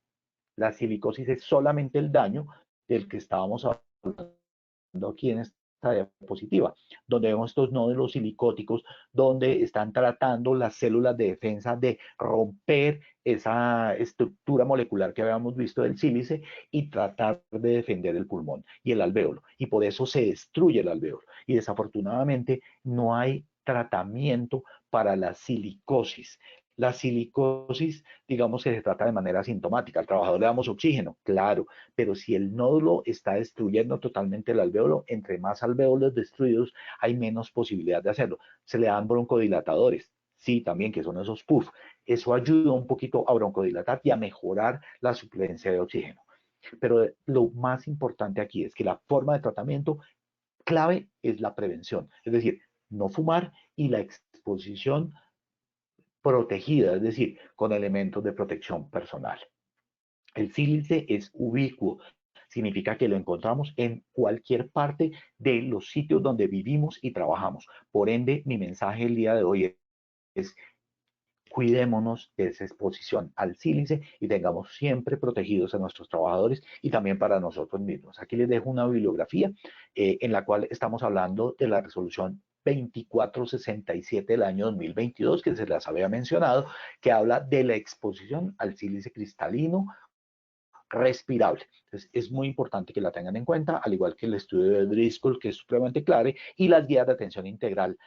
La silicosis es solamente el daño del que estábamos hablando aquí en esta diapositiva, donde vemos estos nódulos silicóticos, donde están tratando las células de defensa de romper esa estructura molecular que habíamos visto del sílice y tratar de defender el pulmón y el alvéolo. Y por eso se destruye el alvéolo. Y desafortunadamente no hay tratamiento para la silicosis. La silicosis, digamos que se trata de manera asintomática. Al trabajador le damos oxígeno, claro, pero si el nódulo está destruyendo totalmente el alvéolo, entre más alvéolos destruidos, hay menos posibilidad de hacerlo. Se le dan broncodilatadores, sí, también, que son esos puff. Eso ayuda un poquito a broncodilatar y a mejorar la suplencia de oxígeno. Pero lo más importante aquí es que la forma de tratamiento clave es la prevención, es decir, no fumar y la exposición protegida, es decir, con elementos de protección personal. El sílice es ubicuo, significa que lo encontramos en cualquier parte de los sitios donde vivimos y trabajamos. Por ende, mi mensaje el día de hoy es cuidémonos de esa exposición al sílice y tengamos siempre protegidos a nuestros trabajadores y también para nosotros mismos. Aquí les dejo una bibliografía en la cual estamos hablando de la resolución 2467 del año 2022, que se las había mencionado, que habla de la exposición al sílice cristalino respirable. Entonces, es muy importante que la tengan en cuenta, al igual que el estudio de Driscoll, que es supremamente clave, y las guías de atención integral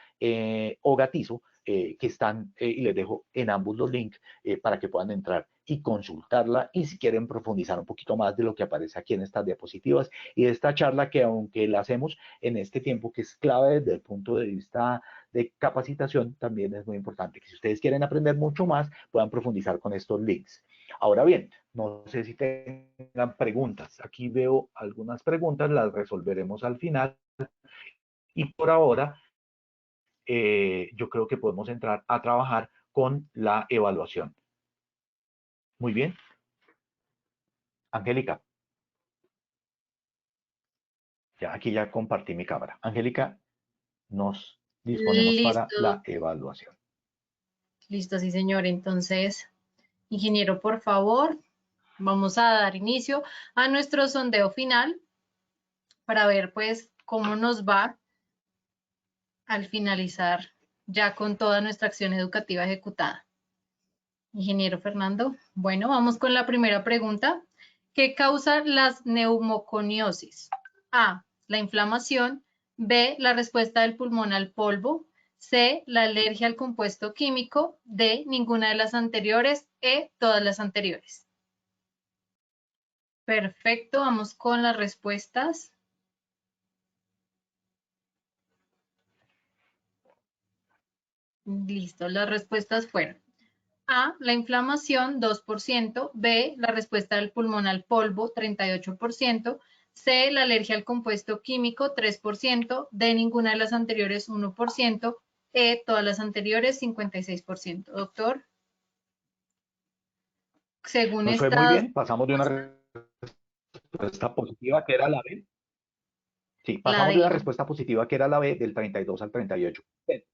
o Gatizo, que están, y les dejo en ambos los links para que puedan entrar y consultarla, y si quieren profundizar un poquito más de lo que aparece aquí en estas diapositivas y de esta charla que aunque la hacemos en este tiempo que es clave desde el punto de vista de capacitación, también es muy importante que si ustedes quieren aprender mucho más, puedan profundizar con estos links. Ahora bien, no sé si tengan preguntas. Aquí veo algunas preguntas, las resolveremos al final. Y por ahora, yo creo que podemos entrar a trabajar con la evaluación. Muy bien. Angélica. Ya, aquí ya compartí mi cámara. Angélica, nos disponemos para la evaluación. Listo, sí, señor. Entonces, ingeniero, por favor, vamos a dar inicio a nuestro sondeo final para ver, pues, cómo nos va al finalizar ya con toda nuestra acción educativa ejecutada. Ingeniero Fernando, bueno, vamos con la primera pregunta. ¿Qué causa las neumoconiosis? A, la inflamación. B, la respuesta del pulmón al polvo. C, la alergia al compuesto químico. D, ninguna de las anteriores. E, todas las anteriores. Perfecto, vamos con las respuestas. Listo, las respuestas fueron A, la inflamación, 2%, B, la respuesta del pulmón al polvo, 38%, C, la alergia al compuesto químico, 3%, D, ninguna de las anteriores, 1%, E, todas las anteriores, 56%. Doctor, según Nos fue muy estas... bien, pasamos de una respuesta positiva que era la B. Sí, La pasamos de una D. respuesta positiva que era la B del 32 al 38.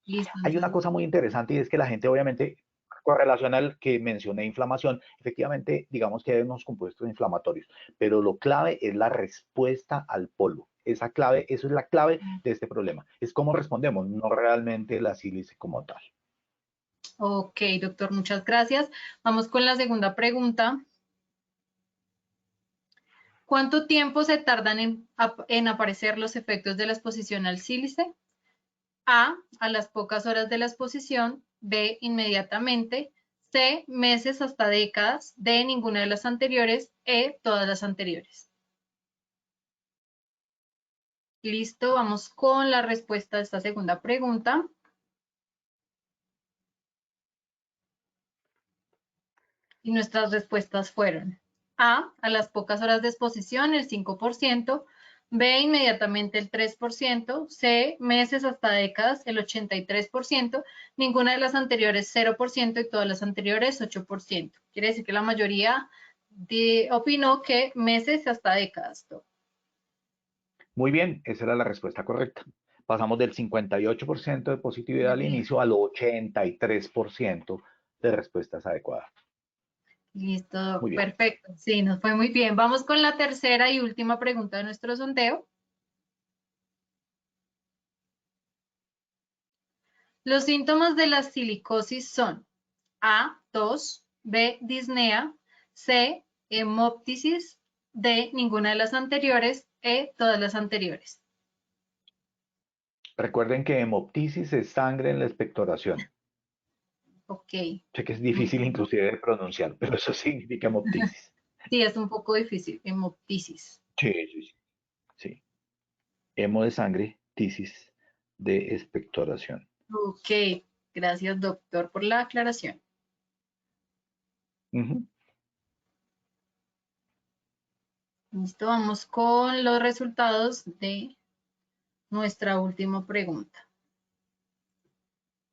Listo. Hay una cosa muy interesante y es que la gente obviamente correlaciona al que mencioné inflamación. Efectivamente, digamos que hay unos compuestos inflamatorios, pero lo clave es la respuesta al polvo. Esa clave, eso es la clave de este problema. Es cómo respondemos, no realmente la sílice como tal. Ok, doctor, muchas gracias. Vamos con la segunda pregunta. ¿Cuánto tiempo se tardan en aparecer los efectos de la exposición al sílice? A, a las pocas horas de la exposición. B, inmediatamente. C, meses hasta décadas. D, ninguna de las anteriores. E, todas las anteriores. Listo, vamos con la respuesta a esta segunda pregunta. Y nuestras respuestas fueron A, a las pocas horas de exposición, el 5%, B, inmediatamente el 3%, C, meses hasta décadas, el 83%, ninguna de las anteriores 0% y todas las anteriores 8%. Quiere decir que la mayoría opinó que meses hasta décadas. Muy bien, esa era la respuesta correcta. Pasamos del 58% de positividad al inicio al 83% de respuestas adecuadas. Listo, Muy bien. perfecto. Sí, nos fue muy bien. Vamos con la tercera y última pregunta de nuestro sondeo. Los síntomas de la silicosis son A, tos, B, disnea, C, hemoptisis, D, ninguna de las anteriores, E, todas las anteriores. Recuerden que hemoptisis es sangre en la expectoración. Ok. Sé que es difícil inclusive de pronunciar, pero eso significa hemoptisis. Sí, es un poco difícil, hemoptisis. Sí. Hemo de sangre, tisis de expectoración. Ok, gracias doctor por la aclaración. Listo, vamos con los resultados de nuestra última pregunta.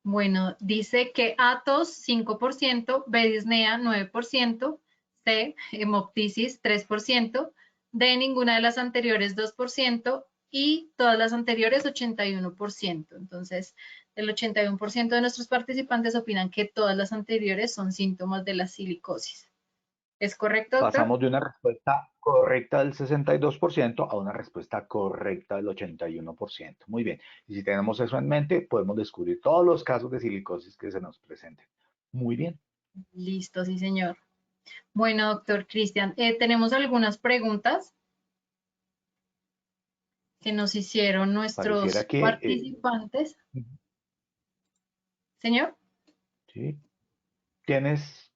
Bueno, dice que A, tos 5%, B, disnea 9%, C, hemoptisis 3%, D, ninguna de las anteriores 2% y todas las anteriores 81%. Entonces, el 81% de nuestros participantes opinan que todas las anteriores son síntomas de la silicosis. ¿Es correcto, doctor? Pasamos de una respuesta correcta del 62% a una respuesta correcta del 81%. Muy bien. Y si tenemos eso en mente, podemos descubrir todos los casos de silicosis que se nos presenten. Muy bien. Listo, sí, señor. Bueno, doctor Cristian, tenemos algunas preguntas que nos hicieron nuestros Pareciera que... participantes. Señor. ¿Sí?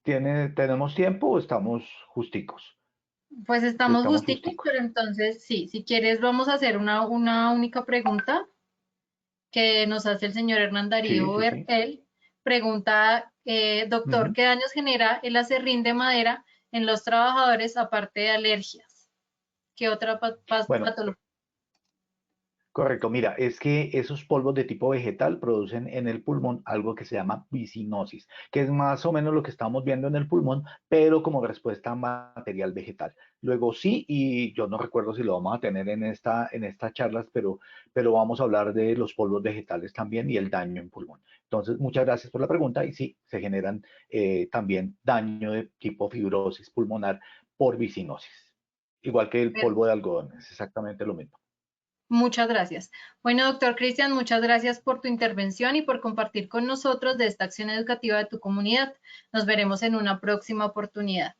¿Tenemos tiempo o estamos justicos? Pues estamos justicos, pero entonces sí, si quieres vamos a hacer una única pregunta que nos hace el señor Hernán Darío. Sí. Él pregunta, doctor, ¿qué daños genera el aserrín de madera en los trabajadores aparte de alergias? ¿Qué otra patología? Correcto, mira, es que esos polvos de tipo vegetal producen en el pulmón algo que se llama bisinosis, que es más o menos lo que estamos viendo en el pulmón, pero como respuesta a material vegetal. Luego sí, y yo no recuerdo si lo vamos a tener en estas charlas, pero vamos a hablar de los polvos vegetales también y el daño en pulmón. Entonces, muchas gracias por la pregunta y sí, se generan también daño de tipo fibrosis pulmonar por bisinosis, igual que el polvo de algodón, es exactamente lo mismo. Muchas gracias. Bueno, doctor Cristian, muchas gracias por tu intervención y por compartir con nosotros de esta acción educativa de tu comunidad. Nos veremos en una próxima oportunidad.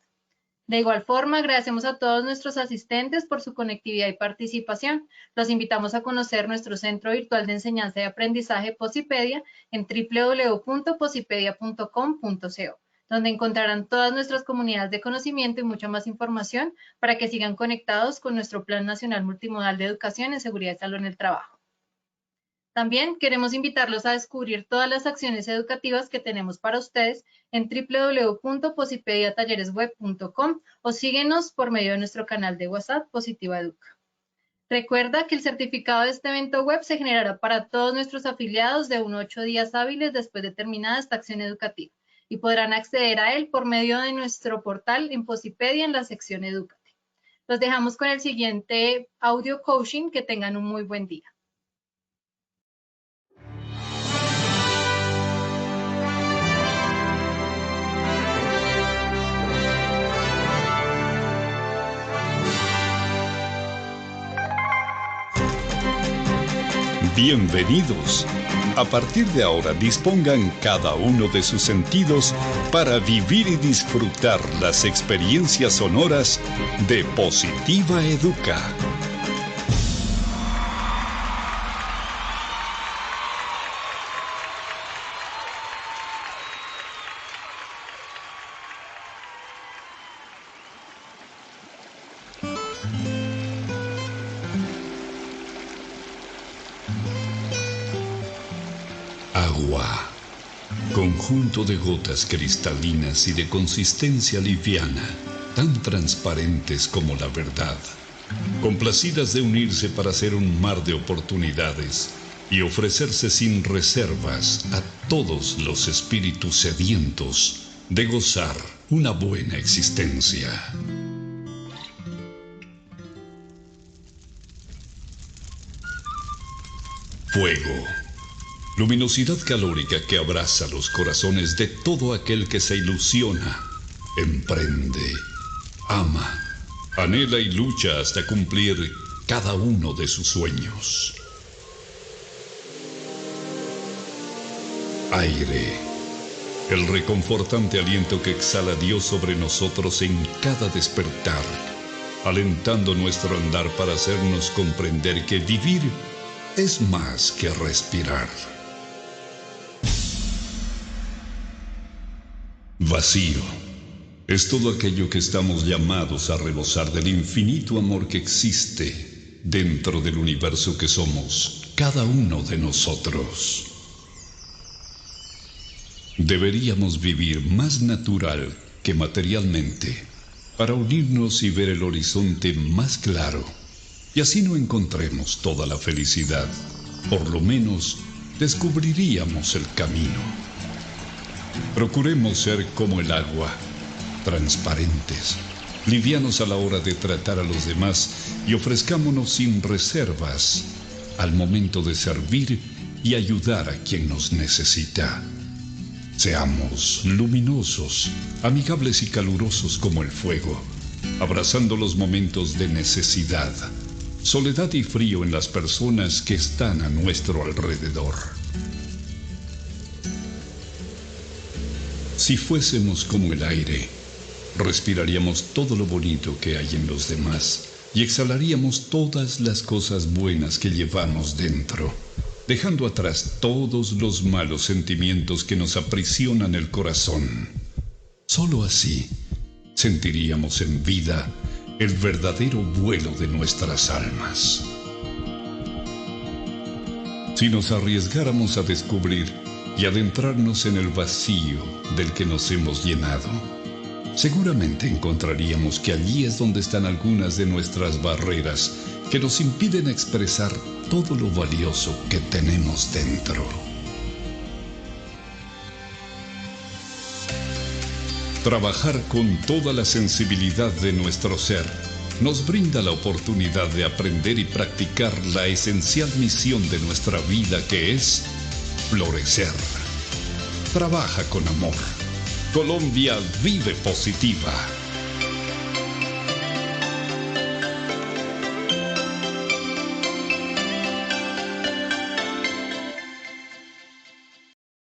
De igual forma, agradecemos a todos nuestros asistentes por su conectividad y participación. Los invitamos a conocer nuestro Centro Virtual de Enseñanza y Aprendizaje Posipedia en www.posipedia.com.co, donde encontrarán todas nuestras comunidades de conocimiento y mucha más información para que sigan conectados con nuestro Plan Nacional Multimodal de Educación en Seguridad y Salud en el Trabajo. También queremos invitarlos a descubrir todas las acciones educativas que tenemos para ustedes en www.posipediatalleresweb.com o síguenos por medio de nuestro canal de WhatsApp Positiva Educa. Recuerda que el certificado de este evento web se generará para todos nuestros afiliados de 1 a 8 días hábiles después de terminada esta acción educativa y podrán acceder a él por medio de nuestro portal en Posipedia en la sección Edúcate. Los dejamos con el siguiente audio coaching. Que tengan un muy buen día. Bienvenidos. A partir de ahora dispongan cada uno de sus sentidos para vivir y disfrutar las experiencias sonoras de Positiva Educa. Agua, conjunto de gotas cristalinas y de consistencia liviana, tan transparentes como la verdad, complacidas de unirse para hacer un mar de oportunidades y ofrecerse sin reservas a todos los espíritus sedientos de gozar una buena existencia. Fuego. Luminosidad calórica que abraza los corazones de todo aquel que se ilusiona, emprende, ama, anhela y lucha hasta cumplir cada uno de sus sueños. Aire. El reconfortante aliento que exhala Dios sobre nosotros en cada despertar, alentando nuestro andar para hacernos comprender que vivir es más que respirar. Vacío. Es todo aquello que estamos llamados a rebosar del infinito amor que existe dentro del universo que somos cada uno de nosotros. Deberíamos vivir más natural que materialmente para unirnos y ver el horizonte más claro, y así no encontremos toda la felicidad. Por lo menos descubriríamos el camino. Procuremos ser como el agua, transparentes, livianos a la hora de tratar a los demás y ofrezcámonos sin reservas al momento de servir y ayudar a quien nos necesita. Seamos luminosos, amigables y calurosos como el fuego, abrazando los momentos de necesidad, soledad y frío en las personas que están a nuestro alrededor. Si fuésemos como el aire, respiraríamos todo lo bonito que hay en los demás y exhalaríamos todas las cosas buenas que llevamos dentro, dejando atrás todos los malos sentimientos que nos aprisionan el corazón. Solo así sentiríamos en vida el verdadero vuelo de nuestras almas. Si nos arriesgáramos a descubrir y adentrarnos en el vacío del que nos hemos llenado, seguramente encontraríamos que allí es donde están algunas de nuestras barreras que nos impiden expresar todo lo valioso que tenemos dentro. Trabajar con toda la sensibilidad de nuestro ser nos brinda la oportunidad de aprender y practicar la esencial misión de nuestra vida, que es florecer. Trabaja con amor. Colombia vive positiva.